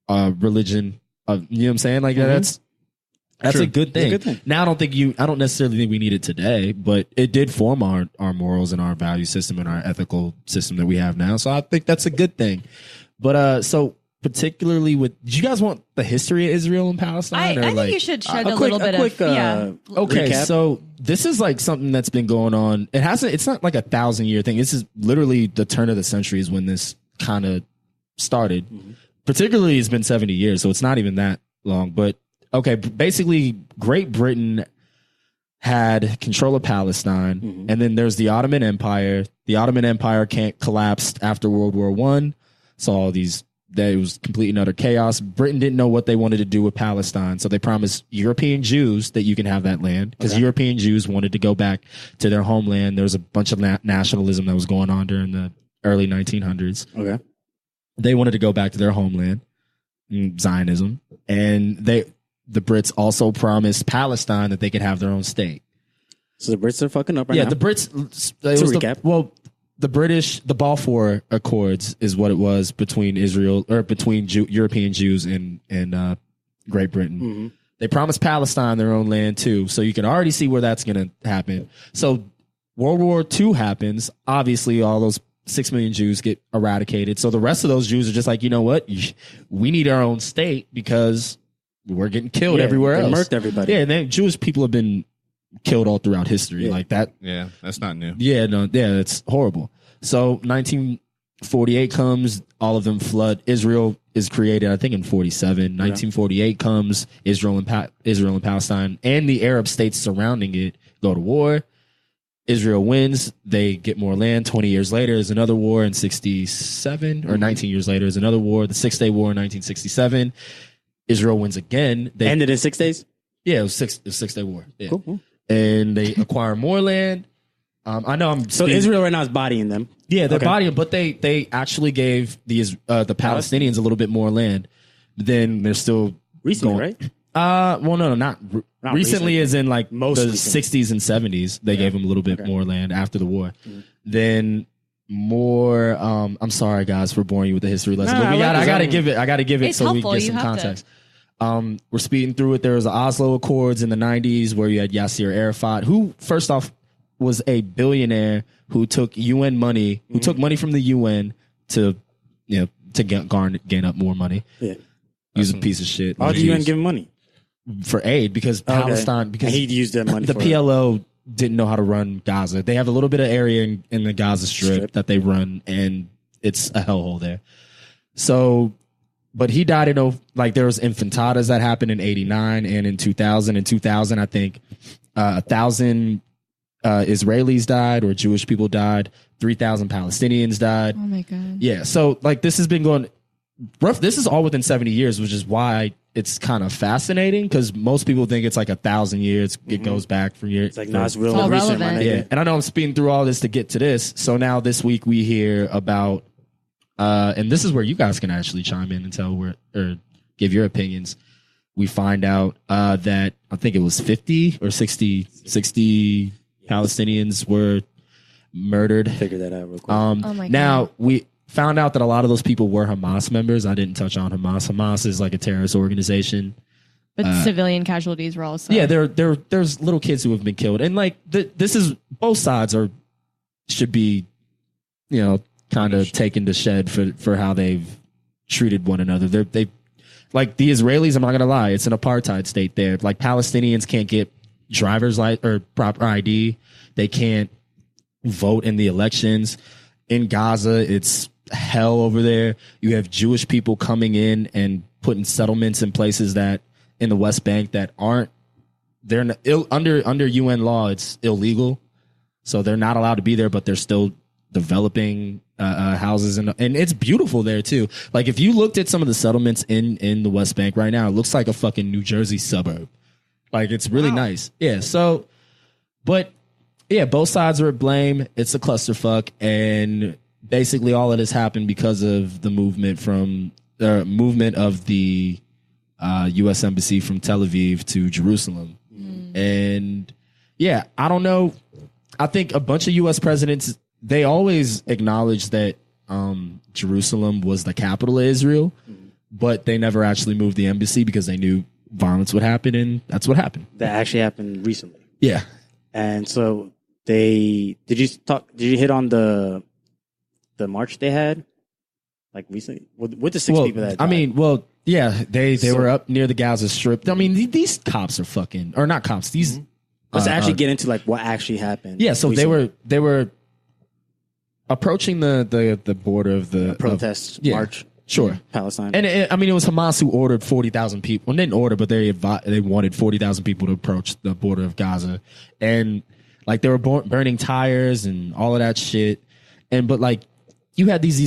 religion. You know what I'm saying? Like that's True. a good thing. It's a good thing. Now, I don't necessarily think we need it today, but it did form our morals and our value system and our ethical system that we have now. So I think that's a good thing. But so particularly did you guys want the history of Israel and Palestine? I or think like, you should shed a a, quick- little bit a quick, of yeah. Okay, recap. so this is like something that's been going on. It's not like 1,000-year thing. This is literally the turn of the century is when this kind of started. Particularly, it's been 70 years, so it's not even that long. But okay, basically, Great Britain had control of Palestine, and then there's the Ottoman Empire. The Ottoman Empire collapsed after World War I. So it was complete and utter chaos. Britain didn't know what they wanted to do with Palestine, so they promised European Jews that you can have that land because European Jews wanted to go back to their homeland. There was a bunch of nationalism that was going on during the early 1900s. Okay. They wanted to go back to their homeland, Zionism, and the Brits also promised Palestine that they could have their own state. So the Brits are fucking up right Yeah, now. the Brits. The British, the Balfour Accords is what it was between European Jews and Great Britain. They promised Palestine their own land too, so you can already see where that's going to happen. So World War II happens. Obviously, all those 6 million Jews get eradicated. So the rest of those Jews are just like, you know what? We need our own state because we're getting killed everywhere they else. murked everybody. Yeah, and then Jewish people have been killed all throughout history like that. Yeah, that's not new. Yeah, it's horrible. So 1948 comes, all of them flood. Israel is created, I think, in 47. 1948 comes, Israel and Palestine and the Arab states surrounding it go to war. Israel wins. They get more land. 20 years later is another war in 67, or 19 years later is another war. The 6-Day War in 1967. Israel wins again. They Ended in 6 days. Yeah, it was 6-Day War. Yeah. Cool. And they acquire more land. I know I'm So Israel right now is bodying them. Yeah, they're Okay. bodying, but they actually gave the Palestinians a little bit more land. Then they're still Recently, going, right? well, no, not Not recently, recent. as in like Most the recent. 60s and 70s. They gave them a little bit more land after the war. Then more. I'm sorry, guys, for boring you with the history lesson, Nah, but I I gotta like give it. I gotta give it It's so we helpful. get You some have to. context. We're speeding through it. There was the Oslo Accords in the 90s where you had Yasser Arafat, who first off was a billionaire who took UN money, who took money from the UN to gain up more money. Yeah. He's a piece of shit. Why do you even give him money? For aid because Palestine, because And he'd use that money the for PLO didn't know how to run Gaza. They have a little bit of area in the Gaza Strip Strip. that they run, and it's a hellhole there. So, but he died in there was infantadas that happened in 89 and in 2000. In 2000, I think 1,000 Israelis died or Jewish people died. 3,000 Palestinians died. Oh my god. Yeah, so like this has been going rough. This is all within 70 years, which is why it's kind of fascinating because most people think it's like 1,000 years. It goes back from years. It's like, no, it's real all recent, my relevant. nigga. Yeah, and I know I'm speeding through all this to get to this. So now this week we hear about and this is where you guys can actually chime in and or give your opinions. We find out that I think it was 50 or 60 Palestinians were murdered. Figure that out real quick. Oh my God. Now, we found out that a lot of those people were Hamas members. I didn't touch on Hamas. Hamas is like a terrorist organization. But civilian casualties were also. Yeah, there's little kids who have been killed. And like this is both sides should be, kind of taken to shed for how they've treated one another. They like the Israelis, I'm not gonna lie, it's an apartheid state there. Like Palestinians can't get driver's license or proper ID. They can't vote in the elections. In Gaza, it's hell over there. You have Jewish people coming in and putting settlements in places that in the West Bank that under UN law, it's illegal. So they're not allowed to be there, but they're still developing houses and it's beautiful there too. Like if you looked at some of the settlements in the West Bank right now, it looks like a fucking New Jersey suburb. Like it's really nice. Yeah. So, but yeah, both sides are at blame. It's a clusterfuck, and basically all of this happened because of the movement of the U.S. Embassy from Tel Aviv to Jerusalem. And yeah, I don't know. I think a bunch of U.S. presidents, they always acknowledge that Jerusalem was the capital of Israel, but they never actually moved the embassy because they knew violence would happen, and that's what happened. That actually happened recently. Yeah. And so did you hit on the march they had like recently with the six people that died? I mean, yeah, they were up near the Gaza Strip. I mean, these cops are fucking, or not cops, these let's actually get into like what actually happened. Yeah, so recently. they were approaching the border of the protest march. Sure. Palestine. And it was Hamas who ordered 40,000 people. Well, didn't order, but they wanted 40,000 people to approach the border of Gaza. And like they were burning tires and all of that shit. But like you had these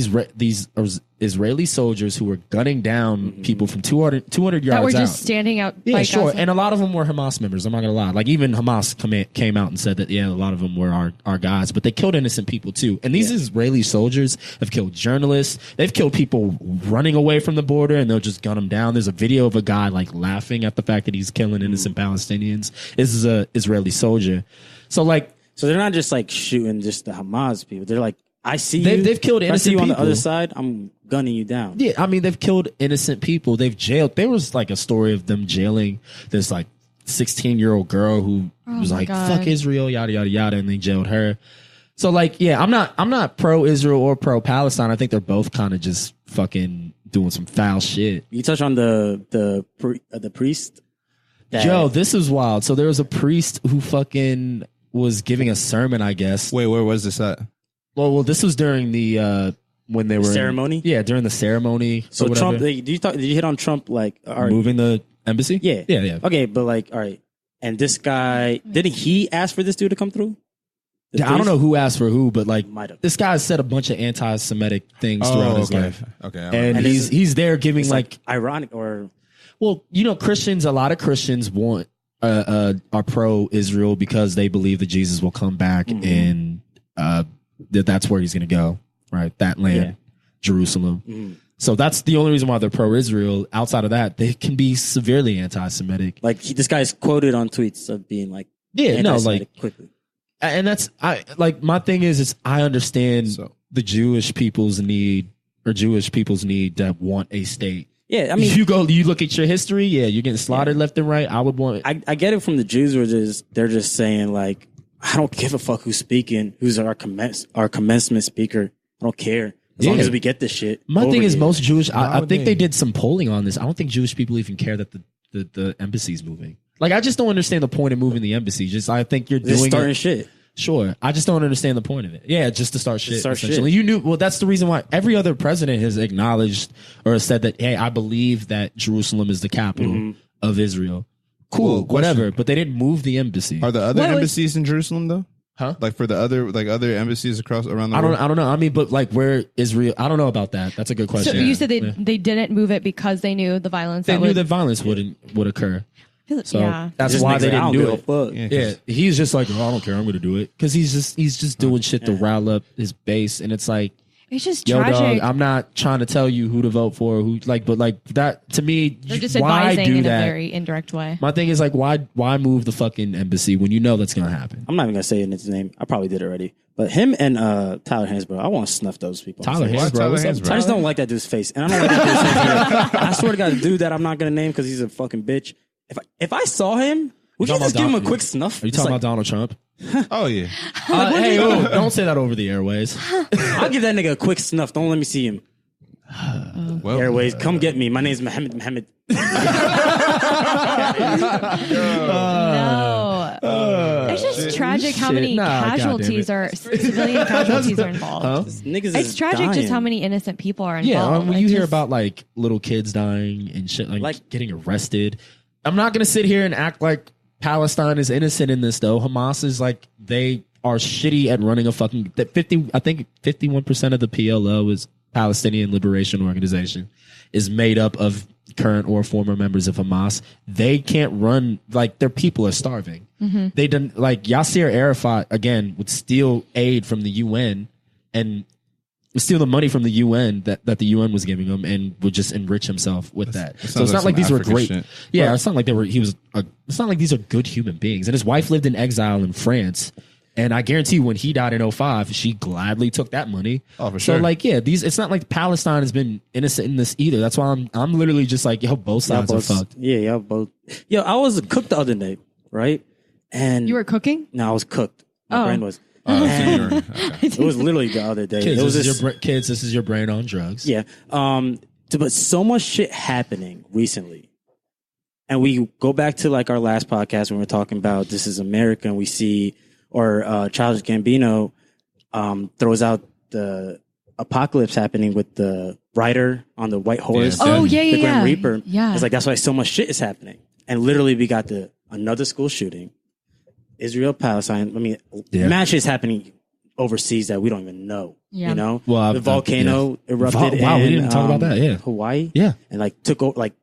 Israeli soldiers who were gunning down people from 200 yards that were out. just standing out. Yeah, by sure. Gaza. And a lot of them were Hamas members. I'm not gonna lie. Like even Hamas came out and said that a lot of them were our guys, but they killed innocent people too. And these Israeli soldiers have killed journalists. They've killed people running away from the border, and they'll just gun them down. There's a video of a guy like laughing at the fact that he's killing innocent Palestinians. This is a Israeli soldier. So they're not just like shooting just the Hamas people. They're like, I see you. They've killed innocent I see you people on the other side. I'm gunning you down. Yeah, I mean, they've killed innocent people. They've jailed. There was like a story of them jailing this like 16-year-old girl who was like, fuck Israel, yada, yada, yada, and they jailed her. So like, yeah, I'm not pro-Israel or pro-Palestine. I think they're both kind of just fucking doing some foul shit. You touch on the priest. Joe, this is wild. So there was a priest who fucking was giving a sermon, I guess. Wait, where was this at? Well, this was during the when they were ceremony. During the ceremony. So Trump, did you hit on Trump like moving the embassy? Yeah. Okay, but like, all right. And this guy, didn't he ask for this dude to come through? I don't know who asked for who, but like this guy said a bunch of anti-Semitic things throughout his life. Okay, and he's there giving like ironic or Christians. A lot of Christians want are pro-Israel because they believe that Jesus will come back and that's where he's going to go, right? That land, Jerusalem. So that's the only reason why they're pro-Israel. Outside of that, they can be severely anti-Semitic. Like this guy's quoted on tweets of being like, quickly. And that's my thing is I understand the Jewish people's need to want a state. Yeah, I mean, you look at your history. Yeah, you're getting slaughtered left and right. I would want. I get it from the Jews, where they're just saying like, I don't give a fuck who's speaking, who's our commencement speaker. I don't care as long as we get this shit. My thing is most Jewish. I think they did some polling on this. I don't think Jewish people even care that the embassy's moving. Like, I just don't understand the point of moving the embassy. I think you're doing starting shit. Sure. I just don't understand the point of it. Yeah, just to start shit. Essentially. You knew, well, that's the reason why every other president has acknowledged or said that, hey, I believe that Jerusalem is the capital of Israel. Cool, whatever. But they didn't move the embassy. Are the other embassies in Jerusalem though? Huh? Like for the other embassies around the world? I don't know. I mean, but like where Israel, I don't know about that. That's a good question. So you said they didn't move it because they knew the violence. They knew that violence would occur. So that's why they didn't do it. Yeah, he's just like, oh, I don't care. I'm going to do it because he's just doing shit to rile up his base, and it's like It's just yo, tragic. dog, I'm not trying to tell you who to vote for, but like that to me, They're just why advising do in that? a very indirect way. My thing is like, why move the fucking embassy when you know that's gonna happen? I'm not even gonna say his name. I probably did already. But him and Tyler Hansborough, I want to snuff those people. Tyler Why Hansborough, Tyler what's up, Hansborough? I just don't like that dude's face, and I don't like that dude's face. I swear to God, the dude that I'm not gonna name because he's a fucking bitch. If I saw him, would you talking just about give him a Don- quick snuff? Are you Just talking like, about Donald Trump? Oh yeah. Hey, don't say that over the airways. I'll give that nigga a quick snuff. Don't let me see him. Well, Airways, come get me. My name's Mohammed. No. It's just tragic how many casualties civilian casualties are involved. Niggas It's is tragic dying. just how many innocent people are involved. Yeah, when It's you hear just- about like little kids dying and shit, like Like- getting arrested. I'm not gonna sit here and act like Palestine is innocent in this though. Hamas is like they are shitty at running a fucking that 50. I think 51% of the PLO is Palestinian Liberation Organization is made up of current or former members of Hamas. They can't run like their people are starving. They done like Yasser Arafat again would steal aid from the UN and steal the money from the UN that the UN was giving him and would just enrich himself with that. So sounds it's not like like these some were African great. shit. Yeah, it's not like it's not like these are good human beings. And his wife lived in exile in France. And I guarantee when he died in 2005, she gladly took that money. Oh, for So sure. like, yeah, it's not like Palestine has been innocent in this either. That's why I'm literally just like, yo, both Y'all sides are both- fucked. Yeah, y'all both. Yo, I was cooked the other night, right? And You were cooking? no, I was cooked. My Oh. brain was. so you And were- okay. it was literally the other day. Kids, it was this this, is your kids, this is your brain on drugs. yeah. But so much shit happening recently. And we go back to like our last podcast when we were talking about This Is America, and we see, or Childish Gambino throws out the apocalypse happening with the rider on the white horse. Yeah. Oh, yeah, yeah, The Grim yeah. Reaper. Yeah. It's like, that's why so much shit is happening. And literally we got another school shooting. Israel, Palestine. I mean, Yeah. mad shit's happening overseas that we don't even know. Yeah. You know? Well, the volcano erupted Wow, we in didn't talk about that, yeah. Hawaii. Yeah. And like took over like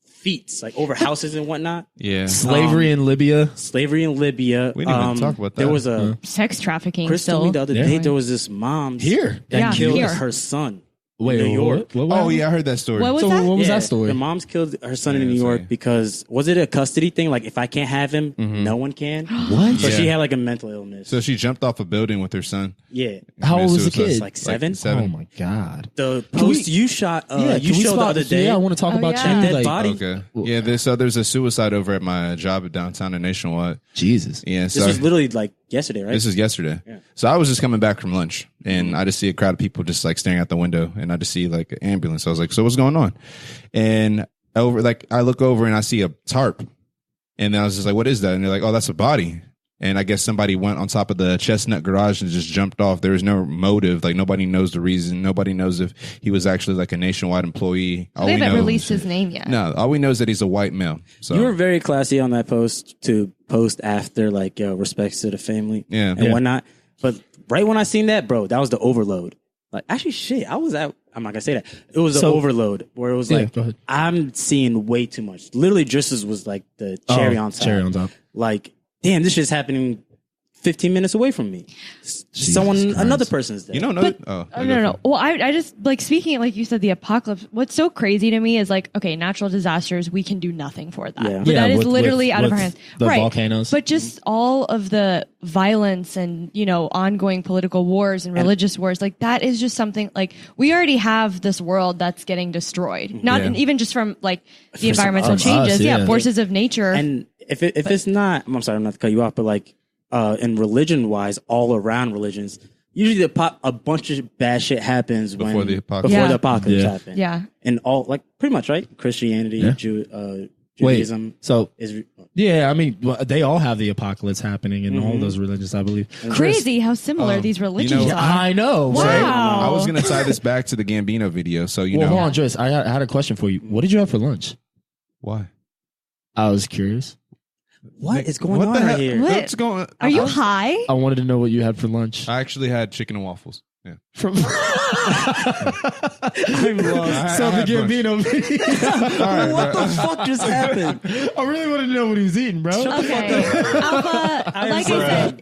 feet, like over houses and whatnot. Yeah. Slavery in Libya. Slavery in Libya. We didn't even talk about There that. was a Sex trafficking Chris still. told me the other Yeah. day there was this mom Here. that Yeah, killed here. her son. Wait, New York. What Oh yeah, I heard that story. What was So that? what was Yeah, that story? The mom's killed her son Yeah, in New that's York right. because was it a custody thing? Like if I can't have him, no one can. What? So Yeah. she had like a mental illness. So she jumped off a building with her son. yeah. How old was the Suicide. kid? Like seven? Oh my god. The post you shot, you can we showed the spot- other day. Yeah, I want to talk Oh, about yeah. you. Dead Like, body. Okay. Yeah. There's a suicide over at my job downtown in Nationwide. Jesus. Yeah. This So was literally like yesterday, right? this is yesterday. So I was just coming back from lunch and I just see a crowd of people just like staring out the window and I just see like an ambulance. I was like, so what's going on? And I look over and I see a tarp and then I was just like, what is that? And they're like, oh, that's a body. And I guess somebody went on top of the Chestnut garage and just jumped off. There was no motive. Like nobody knows the reason. Nobody knows if he was actually like a Nationwide employee. All They we haven't know- released his name yet. No, all we know is that he's a white male. So You were very classy on that post to post after like respects to the family Yeah. and whatnot. But right when I seen that, bro, that was the overload. Like actually, shit, I'm not gonna say that. It was the So- overload where it was Yeah, like go ahead. I'm seeing way too much. Literally, Driss was like the cherry on top. Cherry on top. Like, damn, this shit's happening 15 minutes away from me. Christ. Another person's there. you don't know. But- Oh, Oh, no. Well, I just like speaking, like you said, the apocalypse. What's so crazy to me is like, okay, natural disasters, we can do nothing for that. Yeah. But Yeah, that is with- literally with- out of our with hands. the right. volcanoes. But just all of the violence and, ongoing political wars and religious wars, like that is just something like we already have this world that's getting destroyed. Not Yeah. even just from like the some environmental us, changes. yeah. Forces of nature. And if it's not, I'm sorry, I'm not to cut you off, but like, in religion wise, all around religions, usually a bunch of bad shit happens Before the apocalypse. Before Yeah. the apocalypse Yeah. happens. yeah. And all like pretty much right. Christianity, Yeah. Wait, Judaism so is yeah, I mean, they all have the apocalypse happening in Mm-hmm. all those religions, I believe. Crazy how similar these religions know- are. I know. Wow. right? I was gonna tie this back to the Gambino video. So you Well, know hold on, Driss. I had a question for you. What did you have for lunch? why? I was curious. what is going What on the right heck? here? What? What's going? Are you high? I wanted to know what you had for lunch. I actually had chicken and waffles. From I'm lost. so I the had brunch. Gambino video. What the fuck just happened? I really want to know what he was eating, bro. Okay, Alpha. Like I said,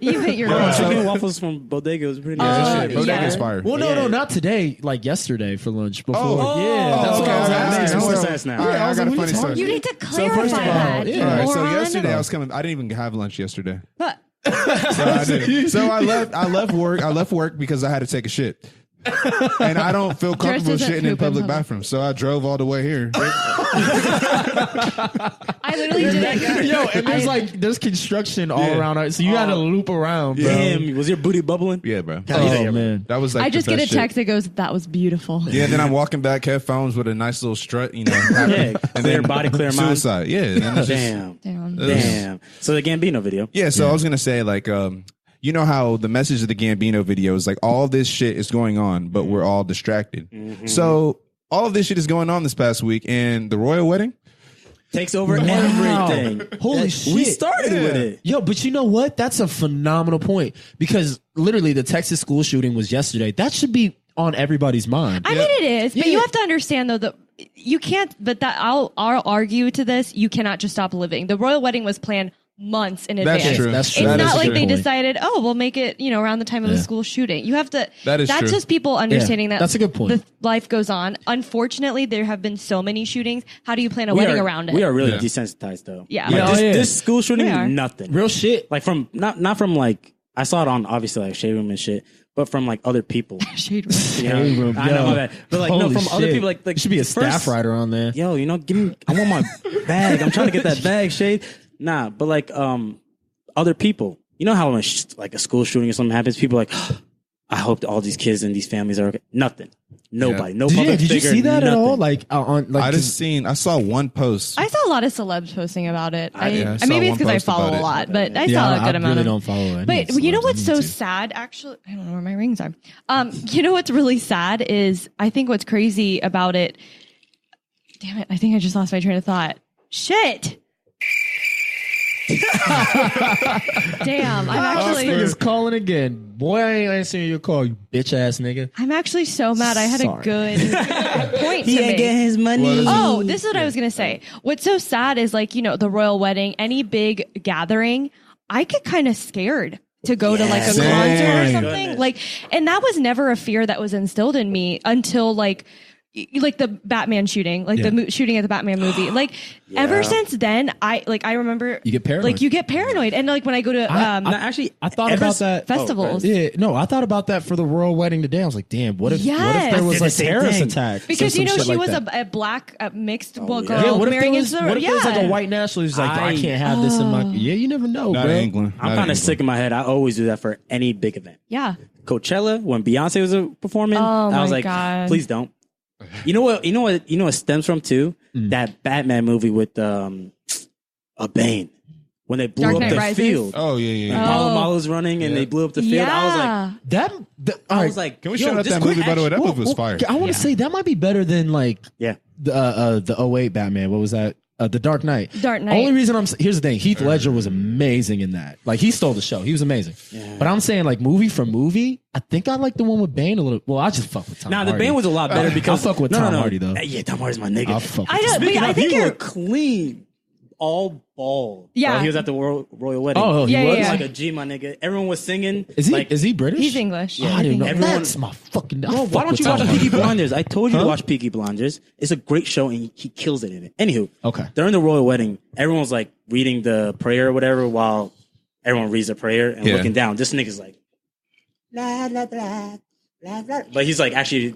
you hit your goal. Chicken waffles from Bodega was pretty Yeah, good. shit. Bodega yeah. inspired. Well, Yeah. no, not today. Like yesterday for lunch. Before, Oh. yeah, that's what okay, I was okay, asking. Makes more so- sense now. All right, Yeah, I I was got a like, what funny are you story. You need to So clarify first of all, that. yeah. you All right, so moron. yesterday I was coming. I didn't even have lunch yesterday. But So I left work because I had to take a shit. And I don't feel comfortable doesn't shitting in poop in public public. bathrooms. So I drove all the way here. I literally did. Yo, and there's construction all Yeah. around, so you got to loop around, bro. Damn, was your booty bubbling? Yeah, bro. Oh man, That was like I the just get a best shit. text that goes, "That was beautiful." Yeah, then I'm walking back, headphones with a nice little strut, you know. Yeah, clear body, clear mind. Suicide. Yeah. And it's just- Damn. Damn. Damn. So the Gambino video. Yeah, so I was gonna say, like, you know how the message of the Gambino video is like all this shit is going on, but we're all distracted. So all of this shit is going on this past week, and the royal wedding. Takes over Wow. everything. Holy We shit. started with it. Yo, but you know what? That's a phenomenal point because literally the Texas school shooting was yesterday. That should be on everybody's mind. I mean, it is, but Yeah. you have to understand though that you can't. But that I'll argue to this. You cannot just stop living. The royal wedding was planned months in advance. That's true. That's It's true. That is not a like good they point. decided, oh, we'll make it, around the time of the Yeah. school shooting. You have to. That is That's true. just people understanding that. That's a good point. The life goes on. Unfortunately, there have been so many shootings. How do you plan a wedding around it? We are really Yeah. desensitized though. Yeah. Like, Yeah, this, yeah. this school shooting, We are. nothing. Real shit. Like from not from like I saw it on obviously like Shade Room and shit, but from like other people. Shade room. You know? Shade Room, I know yo. my bad. But like no, Holy from other shit. people like There should be a staff first- writer on there. Yo, give me. I want my bag. I'm trying to get that bag, Shade. Nah, but like other people. You know how when like a school shooting or something happens, people are like, I hope all these kids and these families are okay. Nothing. Nobody. No public Did you figure, see that nothing. at all? Like on like I saw one post. I saw a lot of celebs posting about it. I saw maybe it's one because I post follow about a it. lot, but I yeah, saw a good I amount really of. don't follow it. But you know what's so sad? Actually, I don't know where my rings are. You know what's really sad is I think what's crazy about it. Damn it! I think I just lost my train of thought. Shit. Damn, I'm actually. nigga's calling again. Boy, I ain't answering your call, you bitch ass nigga. I'm actually so mad. I had Sorry. a good point He to ain't make. getting his money. Oh, this is what I was gonna say. What's so sad is like, the royal wedding, any big gathering, I get kind of scared to go to like a Same. concert or something. Goodness. Like, and that was never a fear that was instilled in me until like the Batman shooting, like the shooting at the Batman movie. Like ever since then, I remember You get paranoid. Like you get paranoid, and like when I go to No, actually, I thought ever about that. festivals. Yeah, no, I thought about that for the royal wedding today. I was like, damn, what if Yes. there was I did a the same terrorist thing. attack? because Some shit she like was that. a black mixed yeah. girl Yeah, what if there marrying was, into what if there was like a yeah. white nationalist who's like, I I- can't have this in my. Yeah, you never know, Not bro. England. I'm kind of sick in my head. I always do that for any big event. Yeah. Coachella, when Beyonce was performing, Oh, I was my like, God. please don't. You know what stems from too? That Batman movie with a Bane. When they blew Dark up Knight the Rises? field. Oh yeah. And Palo was running and they blew up the field. I was like, I was like, Can we yo, shout out just that quit movie? By the way, that action- movie was fire. I want to say that might be better than like Yeah. the 08 Batman. What was that? The Dark Knight. Dark Knight. Only reason here's the thing. Heath Ledger was amazing in that. Like he stole the show. He was amazing. But I'm saying like movie for movie, I think I like the one with Bane a little. Well, I just fuck with Tom. Nah, the Hardy. Bane was a lot better because I'll fuck with no, Tom no. Hardy though. Yeah, Tom Hardy's my nigga. I'll fuck. I with don't. Tom. But Speaking I of, think he you're. looked clean, all bald. Yeah. He was at the royal wedding. Oh, he Yeah, was. yeah. Like a G, my nigga. Everyone was singing. Is he? Like, Is he British? He's English. Oh, I didn't know. Everyone- That's my fucking. Bro, why don't you watch Peaky Blinders? I told you to watch Peaky Blinders. It's a great show and he kills it in it. Anywho, Okay. during the royal wedding, everyone was like reading the prayer or whatever while everyone reads the prayer and Yeah. looking down. This nigga's like, blah, blah, blah, blah, blah. But he's like actually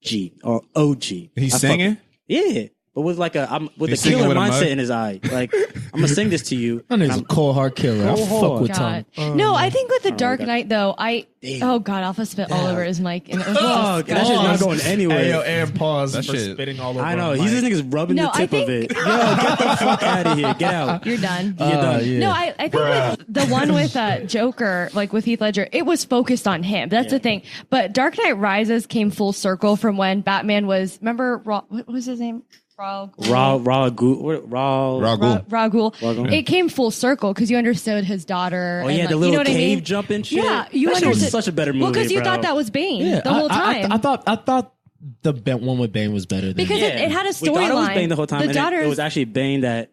G or OG. He's I fuck- singing. Yeah. But with like with He's a singing killer with a mindset mug? in his eye. Like, I'm gonna sing this to you. That nigga's a cold hard killer. I Cold fuck hard. with God. Tom. No, I think with the Dark God. Knight though, Damn. oh god, Alpha spit all over his mic, and it was Fuck, that shit's not disgusting. going anywhere. and pause That for shit- spitting all over. I know. my He's mic. this nigga's rubbing No, the I tip of think- it. Yo, get the fuck out of here. Get out. You're done. You're done. yeah. No, I think with the one with Joker, like with Heath Ledger, it was focused on him. That's the thing. But Dark Knight Rises came full circle from when Batman was. Remember what was his name? Raghul. Raghul. It came full circle because you understood his daughter. Oh and, yeah, like, the you little know what I cave mean? jumping shit. Yeah, you that shit was understood. such a better movie. Well, because you bro. thought that was Bane Yeah, the whole time. I thought the one with Bane was better than Because it had a We thought it was storyline. Bane the whole time. The and daughter it was actually Bane that.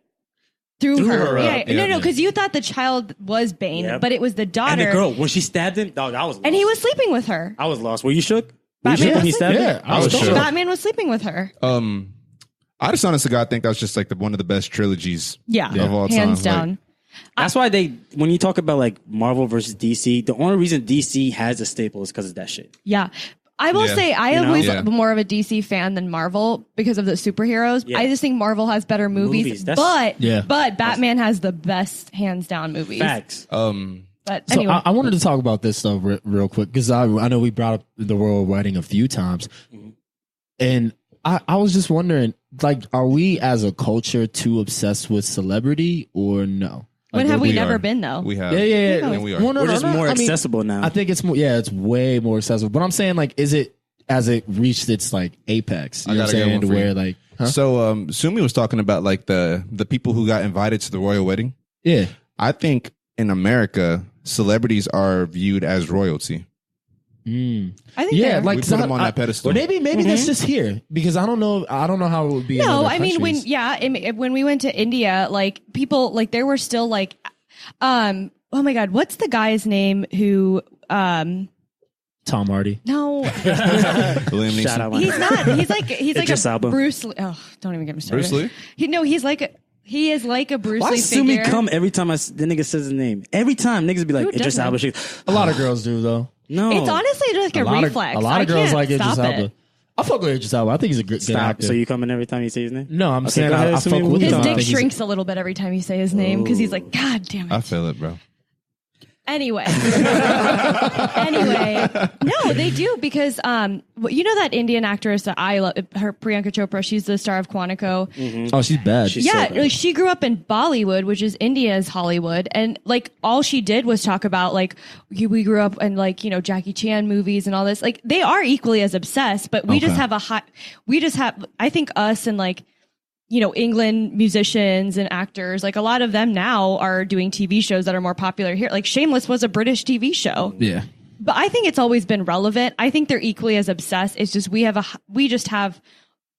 threw her. her up. Yeah. Yeah. No, because you thought the child was Bane, Yep. but it was the daughter. And the girl, when she stabbed him, dog, I was lost. And he was sleeping with her. I was lost. Were you shook? Were you Batman shook when he was stabbed sleeping? him? Yeah, I was shook. Batman was sleeping with her. I just honestly God think that was just like one of the best trilogies Yeah, of all time. hands Like, down. That's why when you talk about like Marvel versus DC, the only reason DC has a staple is because of that shit. Yeah. I will Yeah. say I You know? was Yeah. more of a DC fan than Marvel because of the superheroes. Yeah. I just think Marvel has better movies. That's- But Batman has the best hands down movies. Facts. But So anyway, I wanted to talk about this though real quick because I know we brought up the royal wedding a few times, and I was just wondering, like, are we as a culture too obsessed with celebrity or no? when Like, have we we never are. been though? We have. Yeah. And we are. Well, no, We're no, just no. more I mean, accessible now. I think it's more. Yeah, it's way more accessible. But I'm saying, like, is it as it reached its like apex? You I know what gotta I'm get saying? one To for you. where like, huh? So Sumie was talking about like the people who got invited to the royal wedding. Yeah. I think in America, celebrities are viewed as royalty. Mm. I think Yeah, they're- like We put them on that pedestal. Well, maybe that's just here because I don't know how it would be. in no, other I mean countries. when we went to India, like people like there were still like oh my god, what's the guy's name who Tom Hardy. no Liam Neeson. Shout out my he's not he's like Idris a Elba. Bruce Lee. Oh, don't even get me started. Bruce Lee? He is like a Bruce Why Lee does Sumie figure. come every time the nigga says his name? Every time niggas be like, Who Idris doesn't? Elba. She- A lot of girls do though. No. It's honestly just like a reflex. A lot of I girls can't like Idris stop Elba. it. I fuck with Idris Elba. I think he's a good Stop. actor. So you come in every time you say his name? No, I'm Okay, saying go ahead, I Sumie, fuck what with you His him. I talking dick think he's- shrinks a little bit every time you say his name because he's like, God damn it. I feel it, bro. Anyway, no, they do because you know that Indian actress that I love, her Priyanka Chopra. She's the star of Quantico. Oh, she's bad. She's- Yeah, so bad. like she grew up in Bollywood, which is India's Hollywood, and like all she did was talk about like we grew up in like Jackie Chan movies and all this. Like they are equally as obsessed, but we just Okay. have I think us and like England musicians and actors, like a lot of them now are doing TV shows that are more popular here. Like Shameless was a British TV show. Yeah. But I think it's always been relevant. I think they're equally as obsessed. It's just we just have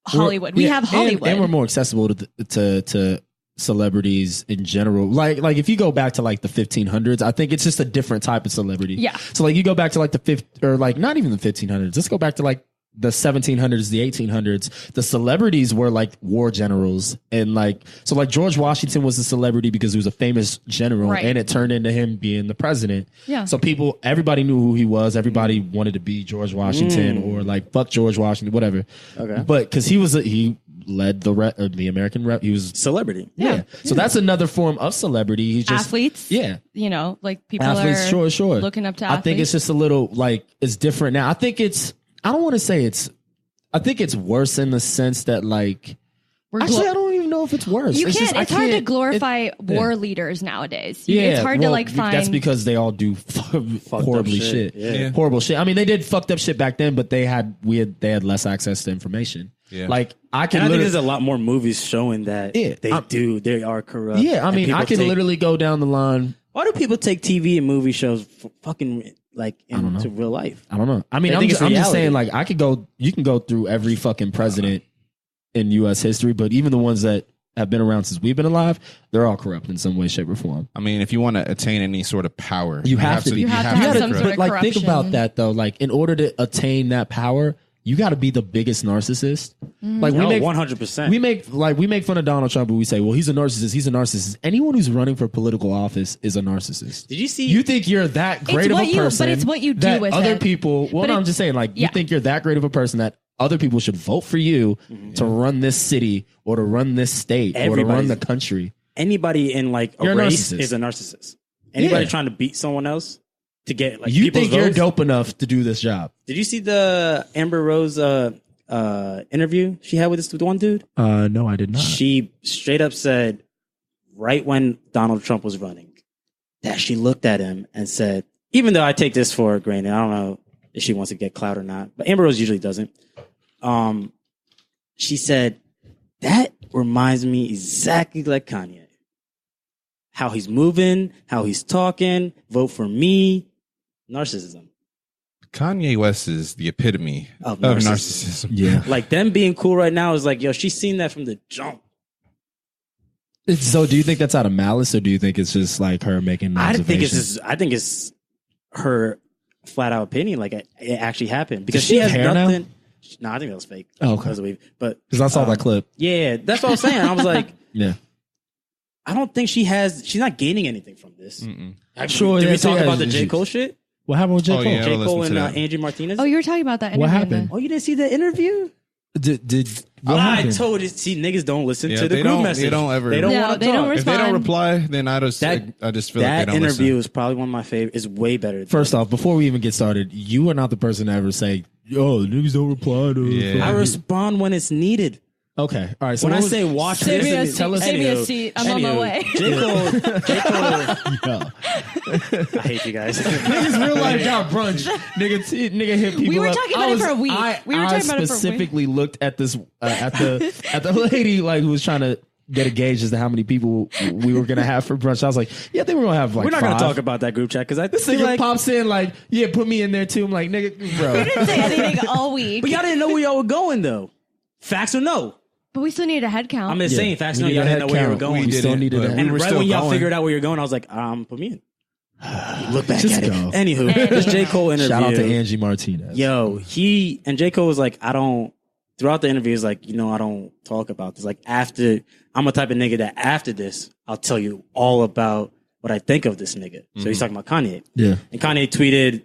Hollywood. We have Hollywood. and we're more accessible to celebrities in general. Like if you go back to like the 1500s, I think it's just a different type of celebrity. Yeah. So like you go back to like not even the 1500s. Let's go back to like the 1700s, the 1800s. The celebrities were like war generals, and like George Washington was a celebrity because he was a famous general, Right. and it turned into him being the president. Yeah. So everybody knew who he was. Everybody wanted to be George Washington or like fuck George Washington, whatever. Okay. But because he led the American rep, he was Celebrity. yeah. So that's another form of celebrity. He's just athletes. Yeah. Like people Athletes, are sure. looking up to I athletes. think it's just a little like it's different now. I don't want to say I think it's worse in the sense that like We're actually I don't even know if it's worse. You It's can't. just, I It's hard to can't- glorify war leaders nowadays. Yeah, it's hard to well, like find. That's because they all do horribly up shit. shit. Yeah. Horrible shit. I mean, they did fucked up shit back then, but they had less access to information. Yeah. Like I can And I think literally, there's a lot more movies showing that Yeah, they are corrupt. yeah. I And mean, people I can take- literally go down the line. Why do people take TV and movie shows for fucking like don't into real life? I don't know. I mean, They I'm think just, it's I'm just reality. saying, like, you can go through every fucking president in U.S. history, but even the ones that have been around since we've been alive, they're all corrupt in some way, shape, or form. I mean, if you want to attain any sort of power, You have to be. You have to be have gotta- some corrupt. sort of but, like, think corruption. about that though. Like, in order to attain that power, you got to be the biggest narcissist. Like, No, 100%. we make fun of Donald Trump, but we say, well, he's a narcissist. He's a narcissist. Anyone who's running for political office is a narcissist. Did you see? You think you're that great of what a you- but person, it's what you do that with other it. people. Well, But no, I'm it- just saying, like, yeah. you think you're that great of a person that other people should vote for you to run this city or to run this state or to run Everybody's- the country. anybody in like a You're a race narcissist. is a narcissist. Anybody Yeah. trying to beat someone else to get like You people's think you're votes? dope enough to do this job? Did you see the Amber Rose interview she had with this one dude? No, I did not. She straight up said, right when Donald Trump was running, that she looked at him and said, even though I take this for granted, I don't know if she wants to get clout or not, but Amber Rose usually doesn't. She said, that reminds me exactly like Kanye. How he's moving, how he's talking, vote for me, narcissism. Kanye West is the epitome Of of narcissism. narcissism. Yeah. Like them being cool right now is like, yo, she's seen that from the jump. So do you think that's out of malice, or do you think it's just like her making an I observation? think it's her flat out opinion. Like it actually happened because Does she she has have hair now? nothing. No, I think that was fake. Oh, okay. That was a weave. But Because I saw that clip. yeah, that's what I was saying. I was like, Yeah. I don't think she's not gaining anything from this. Sure, Did yeah, we talk yeah, about the yeah, J. she- Cole shit? What happened with J. Cole? yeah. J. we'll Cole listen and to that. Angie Martinez? Oh, you were talking about that interview. What happened? Oh, you didn't see the interview? Did what I happened? told you. See, niggas don't listen Yeah, to the they group don't- message. they don't ever- They don't No, want to they don't talk. If they don't Respond. reply, then I just feel like that they don't interview listen. is probably one of my favorite. Is way better. Than First off, before we even get started, you are not the person to ever say, "Yo, niggas don't reply to." Yeah. I respond when it's needed. Okay, all right. So When I what was- say watch Save this, me a and seat. tell us- Save me a Anywho, seat. I'm on my way. J. Cole, Yo, I hate you guys. niggas real life got brunch. Nigga hit people. We were up. talking about it for a week. We were I talking about it for a week. specifically looked at this at the lady like who was trying to get a gauge as to how many people we were gonna have for brunch. I was like, yeah, I think we're gonna have like. We're not 5. going to talk about that group chat because I This feel nigga like. pops in like, yeah, put me in there too. I'm like, nigga, bro. We didn't say anything all week. But y'all didn't know where y'all were going though. Facts or no? But we still need a head count. I'm just saying facts or no. We Y'all need a didn't know where you were head count. going. We still didn't, needed but a we head And were right still when y'all going. figured out where you're going, I was like, put me in. Look back Just at it. go. Anywho, this J. Cole interview. Shout out to Angie Martinez. Yo, he and J. Cole was like, throughout the interview, is like, I don't talk about this. Like, I'm a type of nigga that after this, I'll tell you all about what I think of this nigga. So he's talking about Kanye. Yeah. And Kanye tweeted,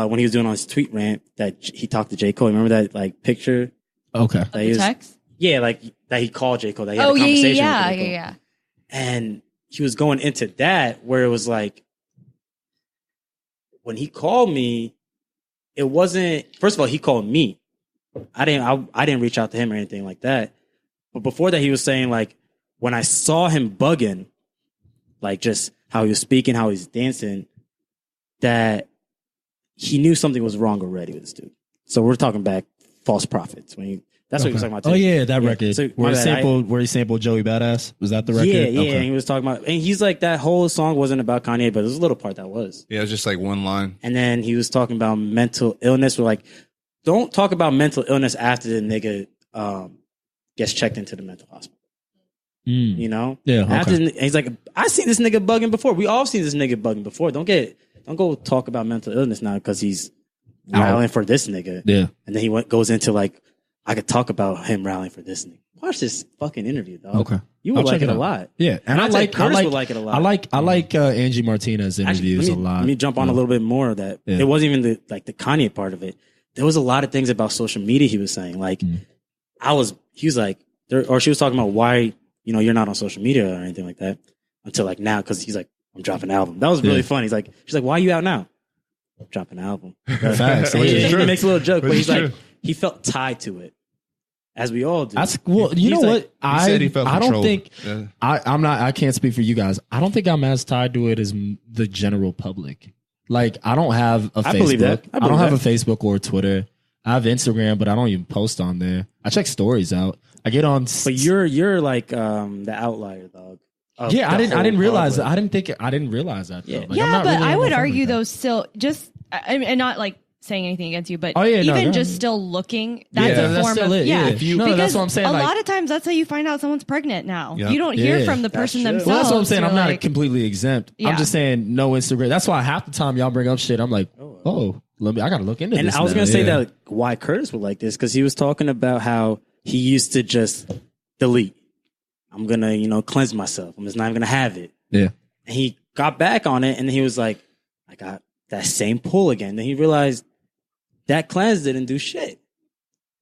when he was doing on his tweet rant, that he talked to J. Cole. Remember that, like, picture? Okay. That he was, text? yeah, like, that he called J. Cole. That he had Oh, a yeah, conversation yeah, with J. Cole. yeah. And he was going into that where it was like, when he called me, it wasn't, first of all, he called me. I didn't reach out to him or anything like that. But before that, he was saying like, when I saw him bugging, like just how he was speaking, how he's dancing, that he knew something was wrong already with this dude. So we're talking back false prophets. That's what he was talking about. Oh too. yeah, that record So, where my he bad, sampled Joey Badass. Was that the record? Yeah, yeah. Okay. And he was talking about, and he's like, that whole song wasn't about Kanye, but there's a little part that was. Yeah, it was just like one line. And then he was talking about mental illness. We're like, don't talk about mental illness after the nigga gets checked into the mental hospital. Mm. You know? Yeah, okay. After, he's like, I seen this nigga bugging before. We all seen this nigga bugging before. Don't go talk about mental illness now because he's rallying for this nigga. Yeah. And then he goes into like, I could talk about him rallying for this nigga. Watch this fucking interview, dog. Okay. You would I'll like check it a out. lot. Yeah, and I'd say Curtis would like it a lot. I like Angie Martinez interviews Actually, a lot. Let me jump on a little bit more of that. Yeah. It wasn't even the Kanye part of it. There was a lot of things about social media he was saying. Like, he was like, or she was talking about why, you're not on social media or anything like that until like now. Cause he's like, I'm dropping an album. That was really funny. She's like, why are you out now? I'm dropping an album. Facts. Which Yeah. he makes a little joke, but he's true. like, he felt tied to it. As we all do. That's well. You know He's what? He said he felt I don't controlled. think Yeah. I'm not. I can't speak for you guys. I don't think I'm as tied to it as the general public. Like I don't have a I Facebook. believe that. I I don't believe have that. a Facebook or Twitter. I have Instagram, but I don't even post on there. I check stories out. I get on. But you're like the outlier, dog. of Yeah, I the didn't whole realize that. public. I didn't realize that. Though. Yeah. Like, I'm Yeah, not but really I a would motherfucker argue like that. though still just and not like saying anything against you, but Oh, yeah, no, even no, just no. still looking, that's Yeah, a that's form still of it, yeah. If you- no, because that's what I'm saying, a like- lot of times that's how you find out someone's pregnant now. Yeah. You don't hear Yeah. from the person true. themselves. Well, that's what I'm saying. You're I'm not like, completely exempt. Yeah. I'm just saying no Instagram. That's why half the time y'all bring up shit, I'm like, oh, I gotta look into And this. I was now. gonna say Yeah. that why Curtis would like this because he was talking about how he used to just delete. I'm gonna cleanse myself. I'm just not even gonna have it. Yeah. And he got back on it, and he was like, I got that same pull again. Then he realized that cleanse didn't do shit.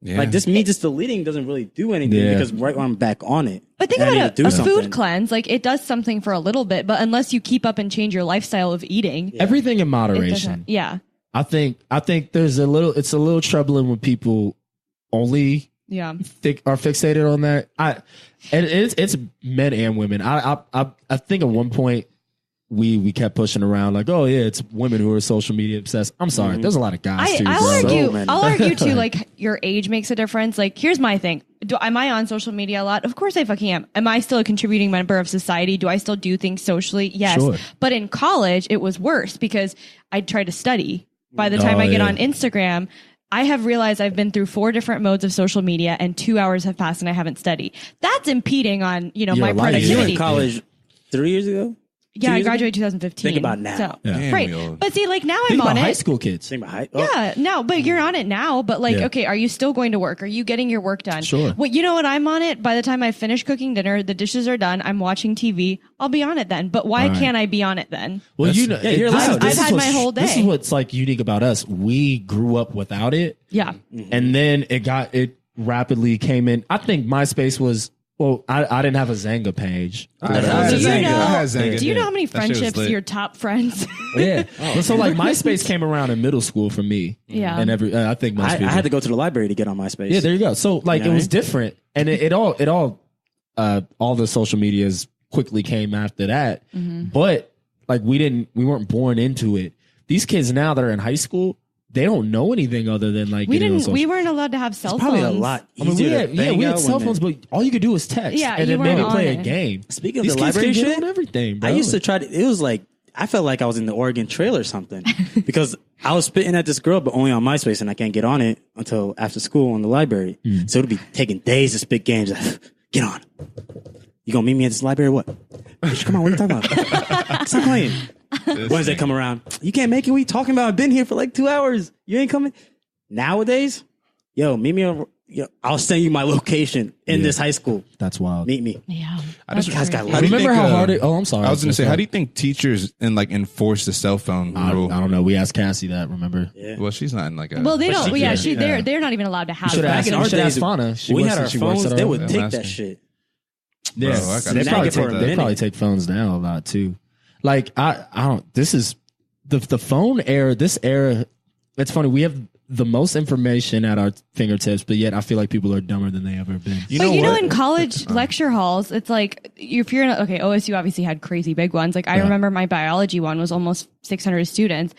Yeah. Like me just deleting doesn't really do anything Yeah. because right when I'm back on it. But think and I need about to do a something. food cleanse. Like it does something for a little bit, but unless you keep up and change your lifestyle of eating, Everything in it moderation. doesn't. Yeah, I think there's it's a little troubling when people only yeah. are fixated on that. And it's men and women. I think at one point we kept pushing around like, oh yeah, it's women who are social media obsessed. I'm sorry, there's a lot of guys too. I'll bro. argue. many. I'll argue too. Like your age makes a difference. Like here's my thing. am I on social media a lot? Of course I fucking am. Am I still a contributing member of society? Do I still do things socially? Yes. Sure. But in college, it was worse because I'd try to study. By the time I get on Instagram, I have realized I've been through 4 different modes of social media and 2 hours have passed and I haven't studied. That's impeding on, my life. You were productivity. in college 3 years ago? Yeah, 2 I years ago? graduated 2015. Think about now. So, Damn, right. we old. But see, like now Think I'm on about it. high school kids. Think about height. Yeah, no, but you're on it now. But like, Yeah. okay, are you still going to work? Are you getting your work done? Sure. Well, you know what? I'm on it. By the time I finish cooking dinner, the dishes are done. I'm watching TV. I'll be on it then. But why Right. can't I be on it then? Well, That's- you're you're allowed. I've had my whole This day. is what's like unique about us. We grew up without it, Yeah. and then it rapidly came in. I think MySpace was. Well, I didn't have a Zanga page. I Do had you Zanga. know- I had Zanga. Do you know how many That shit was friendships lit. your top friends? Yeah. So like MySpace came around in middle school for me. Yeah. And I think most I people. had to go to the library to get on MySpace. Yeah, there you go. So like You know it what was I mean? different, and it all the social medias quickly came after that. But like we weren't born into it. These kids now that are in high school, they don't know anything other than like we getting on didn't. social. We weren't allowed to have cell Probably phones. a lot I mean, easier we had out cell when phones, but all you could do was text. Yeah, and you then maybe weren't play on a it. game. Speaking of These the kids library can get shit, on everything, bro. I used to try to. It was like I felt like I was in the Oregon Trail or something because I was spitting at this girl, but only on MySpace, and I can't get on it until after school in the library. So it'd be taking days to spit games. Get on. You gonna meet me at this library? Or what? Bitch, come on. What are you talking about? Stop playing. Wednesday come around. You can't make it. What are you talking about? I've been here for like 2 hours. You ain't coming. Nowadays, meet me over. I'll send you my location in this high school. That's wild. Meet me. Yeah. I just Guys got how do you Remember think, how hard it? Oh, I'm sorry. I was going to say, how do you think teachers enforce the cell phone I rule? don't know. We asked Cassie that. Remember? Yeah. Well, she's not in like a. Well, they don't. she Yeah, can't. they're not even allowed to have. should that. ask- Back in you our should ask days, Fauna. She we works- had our she works phones. at They our- would I'm take asking. that shit. Yeah, Bro, I gotta they snag probably it for a they minute. probably take phones down a lot too. Like I don't. This is the phone era. This era. It's funny. We have the most information at our fingertips, but yet I feel like people are dumber than they ever been. But you know, in college lecture halls, it's like if you're in OSU obviously had crazy big ones. Like I remember my biology one was almost 600 students.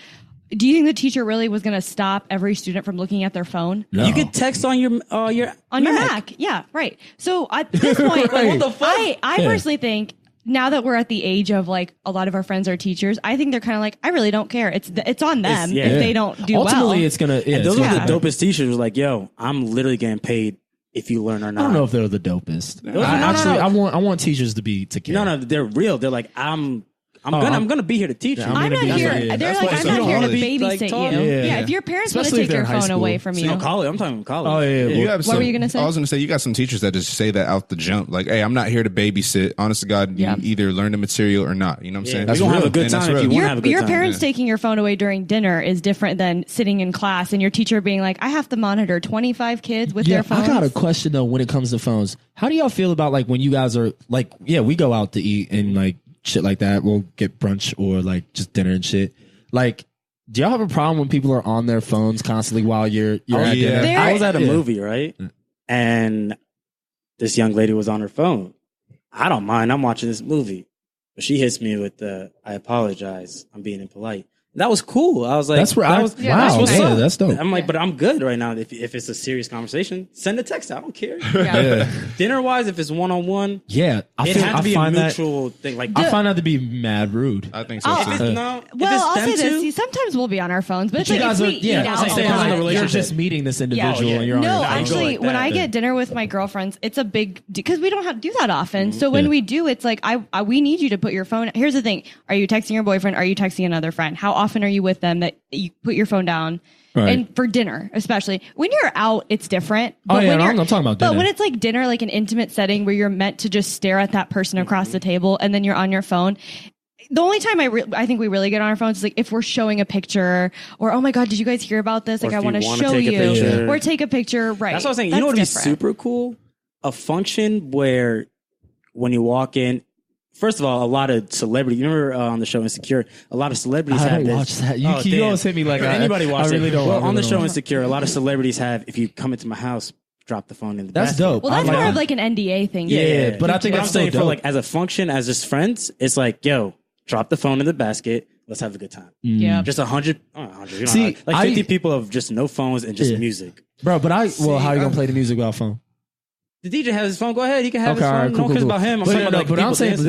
Do you think the teacher really was going to stop every student from looking at their phone? No. You could text on your Your Mac. Yeah, right. So at this point, Right. What the fuck? I personally think now that we're at the age of like a lot of our friends are teachers, I think they're kind of like, I really don't care. It's on them yeah. if Yeah. they don't do Ultimately, well. it's gonna. Yeah, Those it's were gonna the happen. dopest teachers. Was like, yo, I'm literally getting paid if you learn or not. I don't know if they're the dopest. no, Actually, no. I want teachers to care. No, they're real. They're like, I'm I'm gonna be here to teach you. I'm I'm gonna not be here. here. They're That's like, why I'm so not here to college, babysit like, talk. you. Yeah. Yeah, if your parents want to Especially if take they're your in high phone school. away from you. No, college. I'm talking college. Oh yeah. You have What some, were you gonna say? I was going to say you got some teachers that just say that out the jump, like, "Hey, I'm not here to babysit. Honest to God, Yeah. you either learn the material or not." You know what I'm saying? we gonna have a good And that's time if you real. want to have a good Your time. parents Yeah. taking your phone away during dinner is different than sitting in class and your teacher being like, I have to monitor 25 kids with Yeah, their phones. I got a question though when it comes to phones. How do y'all feel about like when you guys are like, we go out to eat and like shit like that. We'll get brunch or like just dinner and shit. Like, do y'all have a problem when people are on their phones constantly while you're at yeah. dinner? There- I was at a Yeah. movie, right? And this young lady was on her phone. I don't mind. I'm watching this movie. But she hits me with the, I apologize. I'm being impolite. That was cool. I was like, That's where that I was, Yeah, wow, that's what's nice. yeah, up. that's dope. I'm like, but I'm good right now. If it's a serious conversation, send a text. I don't care. Yeah. Dinner wise, if it's one on one, Yeah, it had to be a find that mutual thing. Like, I find that to be mad rude. I think so Oh, too. if it's, no, if Well, it's I'll them say this. two, See, sometimes we'll be on our phones, but it's You like guys if are, we eat yeah, out I'm a saying, lot. on the you're relationship. just meeting this individual yeah. and you're on No, your phone. actually, like when that, I then. get dinner with my girlfriends, it's a big because we don't do that often. So when Yeah. we do, it's like we need you to put your phone. Here's the thing: are you texting your boyfriend? Are you texting another friend? How often are you with them that you put your phone down? Right. And for dinner, especially when you're out, it's different. Oh, yeah, when no, you're, I'm talking about But dinner. when it's like dinner, like an intimate setting where you're meant to just stare at that person across the table, and then you're on your phone. The only time I think we really get on our phones is like if we're showing a picture or, oh my God, did you guys hear about this? Or Like if I you want to wanna show take a you picture. or take a picture. Right. that's what I was saying. You That's know what would be different. super cool? A function where when you walk in, first of all, a lot of celebrity. You remember on the show Insecure, a lot of celebrities I have don't this. watch that. You damn. always hit me like anybody watch I really it. don't. Well, I on the really show don't. Insecure, a lot of celebrities have. If you come into my house, drop the phone in the That's basket. dope. Well, that's I more like of that. like an NDA thing. Yeah, but I think But that's I'm saying so for dope. like as a function, as just friends, it's like, yo, drop the phone in the basket. Let's have a good time. Yeah. Just 100, you know, See, like 50 I- people of just no phones and just Yeah. music. Bro, but how are you I'm- gonna play the music without phone? the DJ has his phone. Go ahead. He can have his phone. No one cares about him. I'm talking about, like, but I'm people saying, dancing.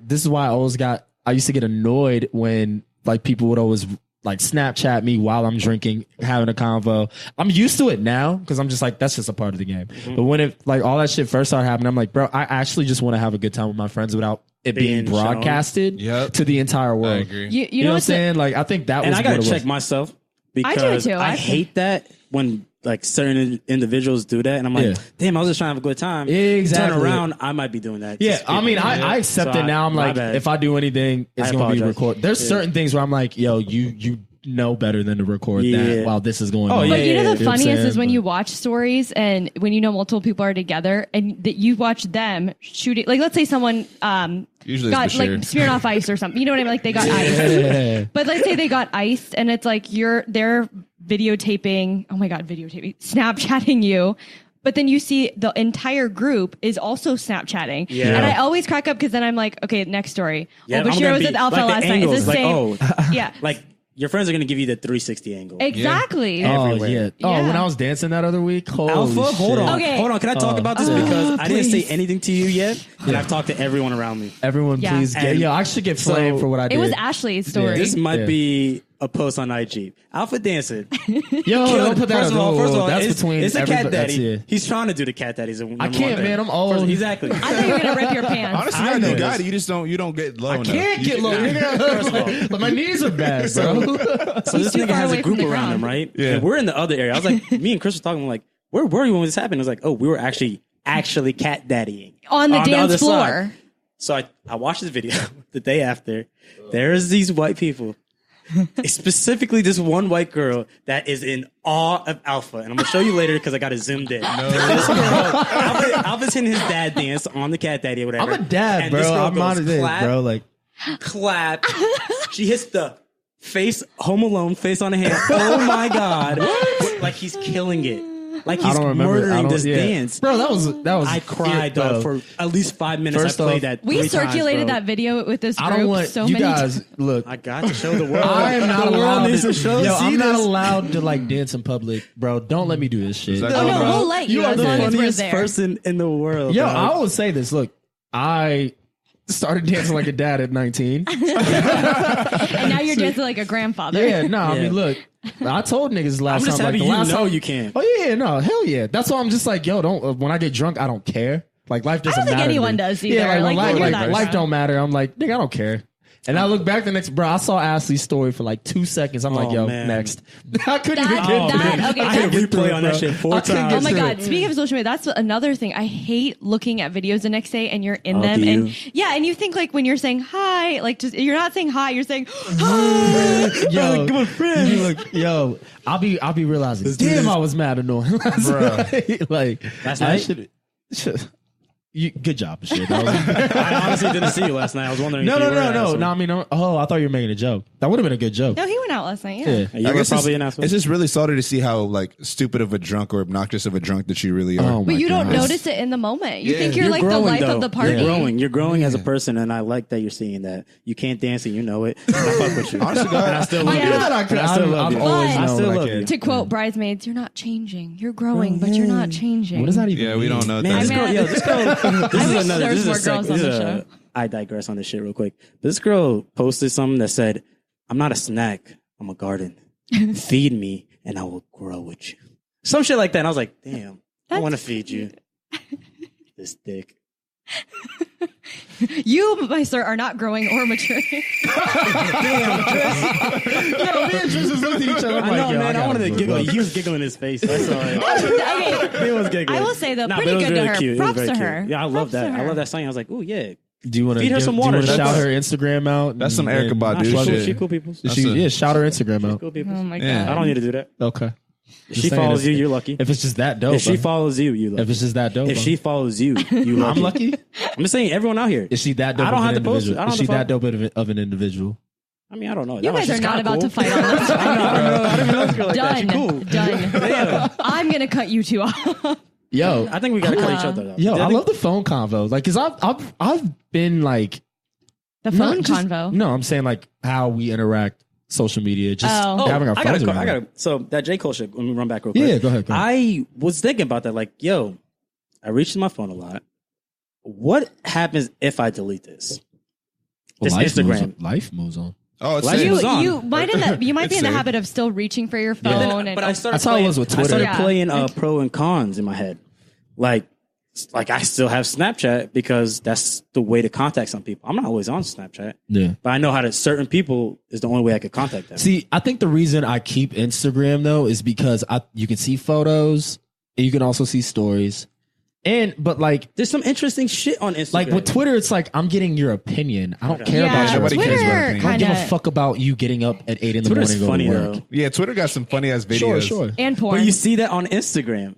this is why I used to get annoyed when like people would always like Snapchat me while I'm drinking, having a convo. I'm used to it now because I'm just like, that's just a part of the game. But when it like all that shit first started happening, I'm like, bro, I actually just want to have a good time with my friends without it being broadcasted to the entire world. I agree. You know know what I'm saying? Like, I think that And was I gotta what it check was. myself I do because too. I hate that when like certain individuals do that, and I'm like, damn, I was just trying to have a good time. Exactly. Turn around, I might be doing that. Yeah, I mean, I accept So it now. I'm my like, bad. if I do anything, it's I going to be apologize. recorded. There's certain things where I'm like, yo, you know better than to record that while this is going on. yeah, But you know the what I'm funniest saying? is when But- you watch stories and when you know multiple people are together and that you watch them shooting. Like, let's say someone Usually got it's like Bashir. smeared off ice or something. You know what I mean? Like they got iced. But let's say they got iced and it's like they're videotaping. Oh my god, videotaping, Snapchatting you. But then you see the entire group is also Snapchatting. Yeah. And I always crack up because then I'm like, okay, next story. Yeah, oh, I'm Bashir gonna was be- at the Alpha like the last night. angles, It's the like, same. oh. Yeah. Like your friends are gonna give you the 360 angle. Exactly. Oh, everywhere. yeah. Oh, Yeah. when I was dancing that other week, holy Alpha, hold shit. on, Okay. hold on. Can I talk about this because I didn't say please. anything to you yet, and I've talked to everyone around me. Everyone, Yeah. please get. And Yo, I should get flamed so- for what I did. It was Ashley's story. This might Yeah. be a post on IG. Alpha dancing. Yo, don't put that First of all, that's it's, between it's a cat everybody. That's daddy. it. He's trying to do the cat daddies. I can't, man. I'm old. Exactly. I thought you were gonna rip your pants. Honestly, I I know you got this. it. You just don't get low enough. Can't You get low, nigga. But my knees are bad, bro. So this too nigga far has away a from group the around ground. him, right? Yeah. And we're in the other area. I was like, me and Chris were talking. I'm like, where were you when this happened? I was like, oh, we were actually cat daddying On the other dance floor. side. So I watched this video the day after. There's these white people. Specifically, this one white girl that is in awe of Alpha, and I'm gonna show you later because I got it zoomed in. This girl, Alpha's hitting his dad dance on the cat daddy or whatever. I'm a dad, and bro. this girl I'm goes, on it, clap, bro. Like, clap. She hits the face, Home Alone, face on a hand. Oh my god! Like he's killing it. Like I he's don't remember. murdering this dance. bro. That was. I cried, bro. dog, for at least 5 minutes. First I played off, that. We 3 circulated times, bro. that video with this group I don't want so you many guys. times. Look, I got to show the world. I am not the world allowed needs to to show. Yo, see I'm not this. allowed to like dance in public, bro. Don't let me do this shit. Exactly. Oh no, bro. we'll let you, You are as the long as we're funniest there. person in the world. Yo, dog. I always say this. Look, I started dancing like a dad at 19. And now you're dancing like a grandfather. Yeah, no, I Yeah. mean, look, I told niggas last I'm just time. happy Like, the last you know time, you can. Oh yeah, no, hell yeah. That's why I'm just like, yo, don't. When I get drunk, I don't care. Like life doesn't I don't think matter. to anyone me. does either. Yeah, like, Like, life, when you're like that life drunk. don't matter. I'm like, nigga, I don't care. And I look back the next, bro. I saw Ashley's story for like 2 seconds. I'm like, Oh, yo, man. next. I couldn't That- even get that- through it. okay, I that- couldn't get through Replay it, on that bro. shit 4 I couldn't times. get Oh my through god! it. Speaking of social media, that's another thing. I hate looking at videos the next day and you're in Oh, them, do and you? yeah, and you think like when you're saying hi, like just you're not saying hi, you're saying hi. Yo, Come on, friends. you look, yo, I'll be realizing, damn, I was mad annoying last night. Like, Last I night? should. Good job, shit. That was, I honestly didn't see you last night. I was wondering. no, if you no, were no, an no, asshole. no. I mean, I thought you were making a joke. That would have been a good joke. No, he went out last night. Yeah. Yeah. You I were guess probably it's, an asshole. it's just really salty to see how like stupid of a drunk or obnoxious of a drunk that you really are. Oh my But you don't God. notice it in the moment. You Yeah. think you're, You're like the growing, life though. of the party. You're growing. You're growing as a person, and I like that you're seeing that. You can't dance and you know it. I fuck with you. Honestly, God, and I still love Yeah. you. That I And I still love you. I've always But- known I still what love can. you. To quote Bridesmaids, you're not changing. You're growing, but you're not changing. What does that even yeah, we mean? don't know. Man, this that. girl, Man. yo, this girl. This I is wish another. there was This is more a girls sec- on this the is a- show. I digress on this shit real quick. This girl posted something that said, "I'm not a snack. I'm a garden. Feed me, and I will grow with you." Some shit like that. And I was like, "Damn, I want to feed you." This dick. You, my sir, are not growing or maturing. Yo, me and Driss just looked at each other. I'm I like, know, yo, man. I gotta wanted to move, giggle. bro. He was giggling in his face. I saw it. Okay, He was giggling. I will say, though, Nah, pretty but it was good to really her. cute. It was Props very to cute. her. Yeah, I love Props to that. I her. love that song. I was like, "Ooh, yeah." Do you want Feed her some water. shout That's- her Instagram out? That's some Erykah Nah, Badu she cool. shit. She cool people. She, yeah, shout her Instagram out. Cool people. Oh my god. Yeah. I don't need to do that. Okay. If she saying, follows if- you, you're lucky. If it's just that dope. If she bro. follows you, you lucky. If it's just that dope. If bro. she follows you, you lucky. I'm lucky. I'm just saying, everyone out here. Is she that dope? I don't of an have to post it. individual? I don't Is have she to that dope of an individual? I mean, I don't know. You guys are not about to fight on this. I don't even know this girl like that. She Done. cool. Done. I'm gonna cut you two off. Yo, I think we gotta cut each other. Though. yo, I think- love the phone convo. Like, cause I've been like The not phone just- convo. No, I'm saying like how we interact social media. Just Oh. having our I phones gotta, around. I gotta. So that J Cole shit. Let me run back real quick. Yeah, go ahead. I was thinking about that. Like, yo, I reach to my phone a lot. What happens if I delete this? This Instagram. Life moves on. Oh, it's Life safe. moves on. You might be in It's the safe. habit of still reaching for your phone. But I started That's how it playing, was with I Twitter. started Yeah. playing pro and cons in my head. Like I still have Snapchat because that's the way to contact some people. I'm not always on Snapchat. Yeah. But I know how to certain people is the only way I could contact them. See, I think the reason I keep Instagram though is because you can see photos and you can also see stories. But like There's some interesting shit on Instagram. with Twitter, it's like I'm getting your opinion. I don't care about Yeah, your nobody opinion. cares about Twitter opinion. I don't give a kind fuck about you getting up at 8 in the Twitter's morning to go funny to work. though. Yeah, Twitter got some funny ass videos. Sure. and porn. But you see that on Instagram.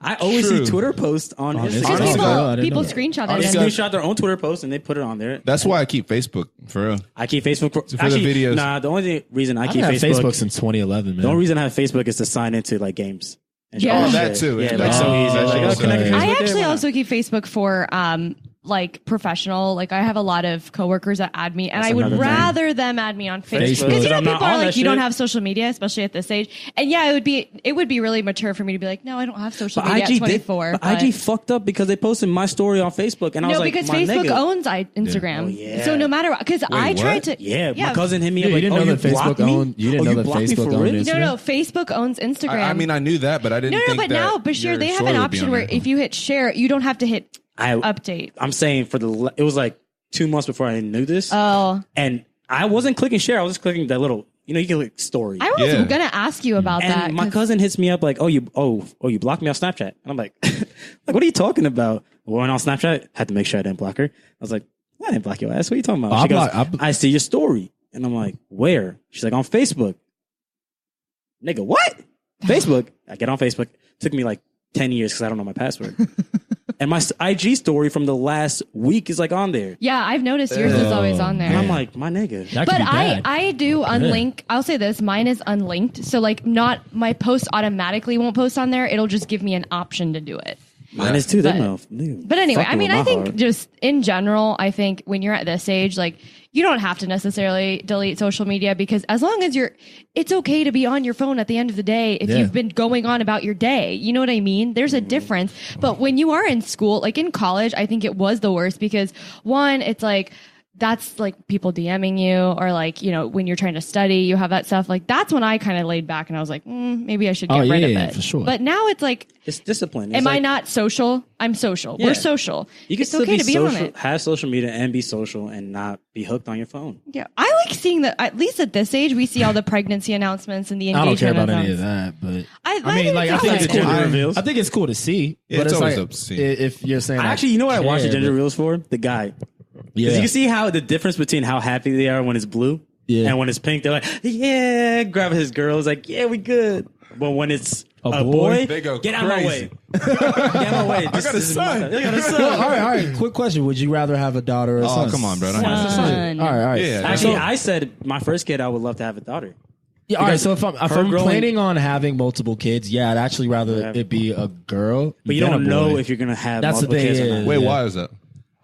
I always True. see Twitter posts on On Instagram. because Honestly, people, I didn't people know that. screenshot They that. Honestly, and- screenshot their own Twitter post and they put it on there. That's why I keep Facebook for real. I keep Facebook for the videos. Nah, the only reason I I've keep had Facebook, Facebook since 2011, man. the only reason I have Facebook is to sign into like games. And Yeah. shit. Oh, that too. Yeah, Yeah, like that so too. easy. Oh, Like, okay. connect to Facebook, I yeah, actually why not? also keep Facebook for like professional. Like I have a lot of coworkers that add me, and That's I would another thing. rather them add me on Facebook. Facebook. Because I'm not people are on like, that you don't shit. have social media, especially at this age. And yeah, it would be really mature for me to be like, no, I don't have social But media IG at 24. did, but IG fucked up because they posted my story on Facebook, and I was no, like, because my Facebook nigga. owns Instagram. Oh, yeah. So no matter what, because I what? tried to. Yeah, my cousin hit me Yeah, up you like, didn't oh, know you that blocked Facebook me? owned- you didn't Oh, know that blocked me Facebook for owned real? Instagram? No, Facebook owns Instagram. I mean, I knew that, but I didn't no, think but that now, Bashir, your they have story an would be option on where there. if you hit share, you don't have to hit update. I'm saying it was like 2 months before I knew this, Oh, and I wasn't clicking share. I was just clicking that little, you can click story. I was Yeah. gonna ask you about that. And my 'cause- cousin hits me up like, oh, you blocked me on Snapchat. And I'm like, what are you talking about? Went on Snapchat, had to make sure I didn't block her. I was like, I didn't block your ass. What are you talking about? I She goes, block- I see your story. And I'm like, where? She's like, on Facebook. Nigga, what? Facebook. I get on Facebook. Took me like 10 years because I don't know my password. And my IG story from the last week is like on there. Yeah, I've noticed yours is always on there. And I'm like, my nigga. That could But be bad. I do unlink. I'll say this: mine is unlinked, so like not my post automatically won't post on there. It'll just give me an option to do it. Mine is too. That But- nigga But anyway, I fucking mean, with I my think heart. just in general, I think when you're at this age, like you don't have to necessarily delete social media because as long as it's okay to be on your phone at the end of the day if Yeah. you've been going on about your day. You know what I mean? There's a difference. But when you are in school, like in college, I think it was the worst because one, it's like that's like people DMing you or like, when you're trying to study, you have that stuff. Like that's when I kind of laid back and I was like, maybe I should get rid of it. for sure. But now it's like, It's discipline. It's am I like- not social? I'm social. Yeah. We're social. You can It's still okay be to be on social, it. have social media and be social and not be hooked on your phone. Yeah, I like seeing that. At least at this age, we see all the pregnancy announcements and the I don't care engagement about any of announcements. that, but I mean, like, I think it's okay. cool. Gender reveals. I think it's cool to see. Yeah, but it's always like, dope to see. If you're saying, Actually, you know what I watch the care, gender but- reels for? The guy. Yeah, Because you can see how the difference between how happy they are when it's blue Yeah. and when it's pink. They're like, yeah, grab his girl. It's like, yeah, we good. But when it's A a boy, boy, they go get out of my way. crazy. Get out of my way. I got a son. I got a son. Well, all right. Quick question: would you rather have a daughter or a Oh, son? come on, bro. Don't Son. have that. All right. Yeah. Actually, So- I said my first kid, I would love to have a daughter. Yeah, all right. Because So if I'm her growing- planning on having multiple kids, yeah, I'd actually rather it be a girl. But you than don't a know boy. if you're going to have That's the multiple thing, kids or yeah. not. Wait, Yeah. why is that?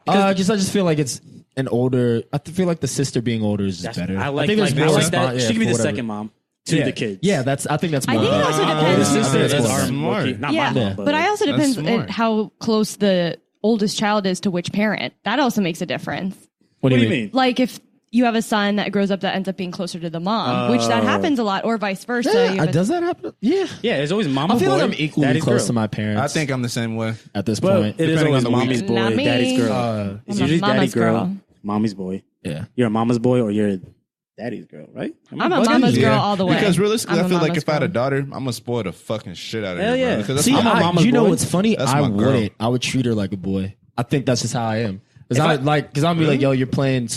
I just feel like it's an older. I feel like the sister being older is just better. I like, think there's I more like spot- that. yeah, She could be for the whatever. second mom to Yeah. the kids. Yeah, I think that's. I think it more- also The depends. sisters that's are smart. smart. not Yeah, my mom, but I also That's depends on smart. how close the oldest child is to which parent. That also makes a difference. What do you mean? Like if you have a son that grows up that ends up being closer to the mom, which that happens a lot, or vice versa. Yeah, You have a- does that happen? Yeah. Yeah, it's always mama I feel boy, like I'm equally daddy's close girl. to my parents. I think I'm the same way. at this But point. it is Depending always on the mommy's week. boy, Not me. daddy's girl. I'm It's a usually daddy mama's girl, girl. mommy's boy. Yeah. You're a mama's boy or you're a daddy's girl, right? I'm a bugging? mama's Yeah. girl all the way. Because realistically, I'm I a feel like mama's if I had a girl. daughter, I'm gonna spoil the fucking shit out of Hell her. yeah. Bro, 'cause that's See, my I'm a mom. mama's you know boy. what's funny? That's I my girl. wouldn't. I would treat her like a boy. I think that's just how I am. If Because I'm be like, yo, you're playing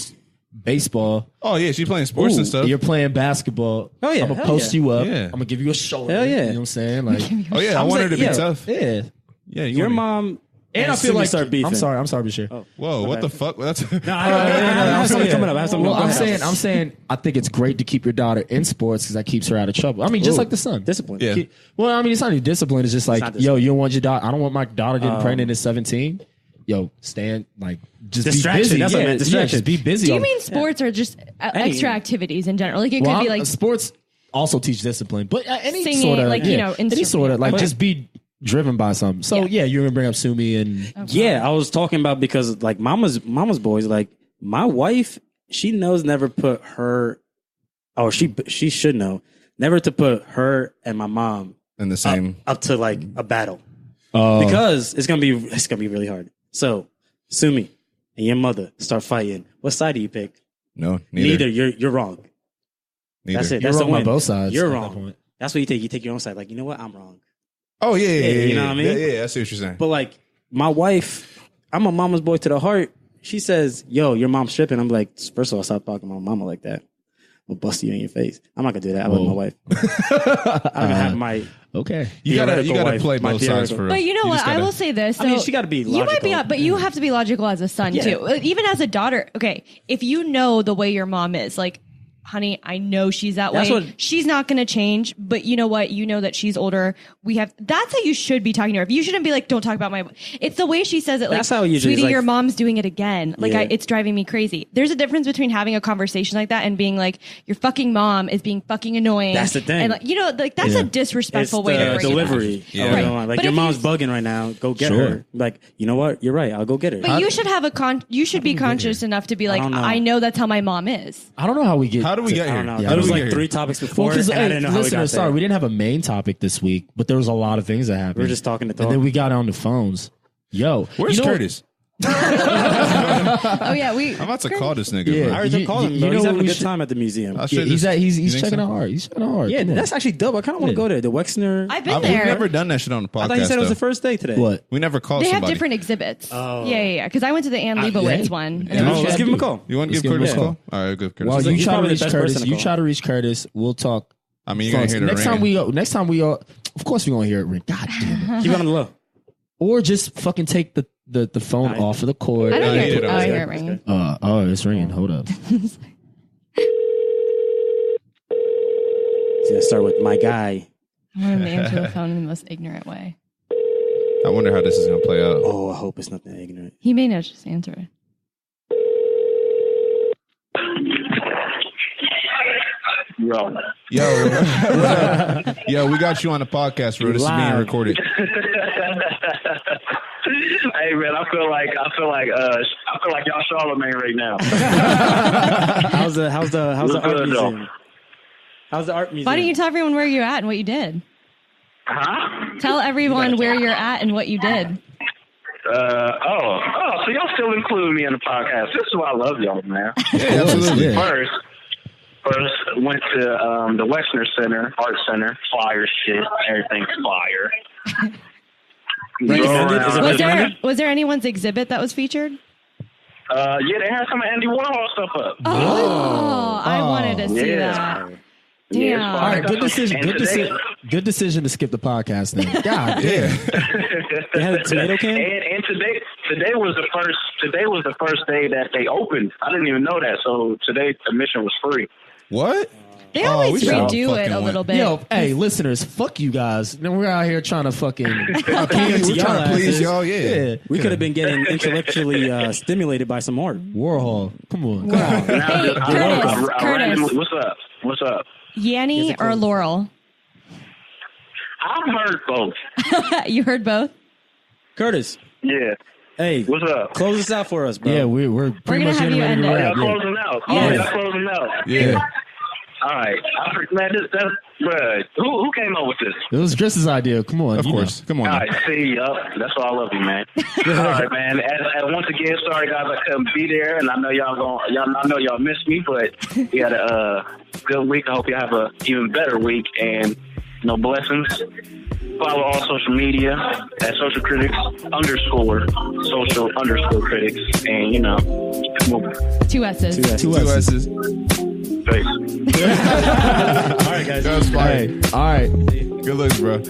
baseball. Oh yeah, she's playing sports Ooh, and stuff. You're playing basketball. Oh, yeah, I'm gonna hell post yeah. you up. Yeah. I'm gonna give you a shoulder. Hell yeah. You know what I'm saying? Like, Oh yeah, I I'm want her saying, to be yeah. tough. yeah. Yeah, you Your want- mom And I feel Sumie like start beefing. I'm sorry, Bashir. Whoa, what the fuck? That's No, I have something coming up. I have something Well, coming up. I'm saying, I think it's great to keep your daughter in sports because that keeps her out of trouble. I mean, just Ooh, like the son. discipline. Yeah. Well, I mean, it's not even discipline. It's just like, not yo, discipline. you don't want your daughter. I don't want my daughter getting pregnant at 17. Yo, stand like just Distraction, be busy. that's what I meant, distraction. just be busy. Do you all- mean sports or just extra activities in general? Like it Well, could be like sports also teach discipline, but any Singing, sort of like, any instrument. sort of like But- just be driven by something. So yeah, you're gonna bring up Sumie and Yeah, I was talking about because like mama's boys, like my wife, she knows never put her, or she should know never to put her and my mom In the same. up to like a battle because it's gonna be really hard. So Sumie and your mother start fighting. What side do you pick? No, Neither. You're wrong. Neither. That's it. you're That's wrong the on win. both sides. You're at that wrong. point. That's what you take. You take your own side. Like, you know what? I'm wrong. Oh yeah, you know what I mean? Yeah, I see what you're saying. But like my wife, I'm a mama's boy to the heart. She says, "Yo, your mom's stripping." I'm like, first of all, stop talking to my mama like that. I'll bust you in your face. I'm not gonna do that. I love my wife. I'm gonna have my Okay. You gotta wife, play my both sides theoretical. for. But you know what? just I gotta- will say this. I mean, so she got to be You might be, logical. but you have to be logical as a son Yeah. too. Even as a daughter. Okay, if you know the way your mom is, like, honey, I know she's that That's way. what- She's not going to change. But you know what? You know that she's older. That's how you should be talking to her. You shouldn't be like, don't talk about my. It's the way she says it. Like, That's how it usually is, sweetie, like- your mom's doing it again. Like, Yeah. it's driving me crazy. There's a difference between having a conversation like that and being like, your fucking mom is being fucking annoying. That's the thing. And like, you know, like that's a disrespectful it's way to the bring it up. delivery. Yeah. Of Right. the line. Like But your if mom's you- bugging right now. Go get Sure. her. Like, you know what? You're right. I'll go get her. But you should have you should be conscious enough to be like, don't know. I know that's how my mom is. I don't know how we get. How do we get I here? don't know. Yeah, There I was don't like get 3 here? topics before, Well, because and I didn't know how we got listeners, there. sorry, we didn't have a main topic this week, but there was a lot of things that happened. We were just talking to talk. and then we got on the phones. Yo, Where's you know, Curtis? Oh yeah, I'm about to call this nigga. Yeah. bro. I already called him. you Bro. know He's what having a we good should- time at the museum. I Yeah, should he's just- he's you think checking so? hard. He's checking hard. Yeah, Come on. that's actually dope. I kind of want to go there. The Wexner. I've been We've there. never done that shit on the podcast. I thought you said it was though. the first day today. What? We never called They have somebody. different exhibits. Oh. Yeah. Because I went to the Ann Leibovitz yeah. one. Yeah. And it Oh, was let's good. give him a call. You want to Let's give give him Curtis a a call? All right, give Curtis. While a you he's try to probably the reach best Curtis, person to you call. try to reach Curtis. We'll talk. I mean, you're gonna hear the Next ring. time we go. Of course, we're gonna hear it ring. God damn it! Keep it on the low. Or just fucking take the phone I- off of the cord. I don't Yeah, hear yeah, it. I yeah. hear it ringing. Oh, it's ringing. Hold up. He's gonna start with my guy. I want him to answer the phone in the most ignorant way. I wonder how this is gonna play out. Oh, I hope it's not that ignorant. He may not just answer it. Yo. Yo, we got you on the podcast, bro. This is being Live. recorded. Hey man, I feel like y'all Charlemagne right now. How's the art good, though. museum? How's the art museum? Why don't you tell everyone where you're at and what you did? Huh? Tell everyone where you're at and what you did. So y'all still include me in the podcast. This is why I love y'all, man. Yeah, absolutely. Yeah. First went to the Wexner Center, Art Center, flyer shit, everything's flyer. Recommended? Is it Was there anyone's exhibit that was featured? Yeah, they had some Andy Warhol stuff up. Oh, I wanted to see Yeah. that. Yeah, Damn. it's All fire. right, good decision. And Good today- decision. Good decision to skip the podcast. Then. God damn. They had a tomato can? And today was the first day that they opened. I didn't even know that. So today admission was free. What? They Oh, always we should've redo it fucking a went. little bit. Yo, hey, listeners, fuck you guys. Then we're out here trying to fucking. We're trying to please y'all. Yeah. We could have been getting intellectually stimulated by some art. Warhol. Come on. Now, Hey, I Curtis. randomly- what's up? Yanny or Laurel? I've heard both. You heard both? Curtis, Yeah. hey, What's up? close this out for us, bro. Yeah, we're pretty gonna much have getting you ready to end it. wrap. Y'all Yeah. closing out. Yeah. Y'all closing out. Yeah. All right. Man, bruh, who came up with this? It was Driss's idea. Come on. Of you course. Come on. All now. right, see, that's why I love you, man. All right, man. And once again, sorry guys, I couldn't be there, and I know I know y'all missed me, but we had a good week. I hope you have a even better week, and blessings. Follow all social media at social critics _ critics, and keep moving. 2 S's. Two S's. Thanks. All right, guys. That was fire. Hey, all right. Good looks, bro.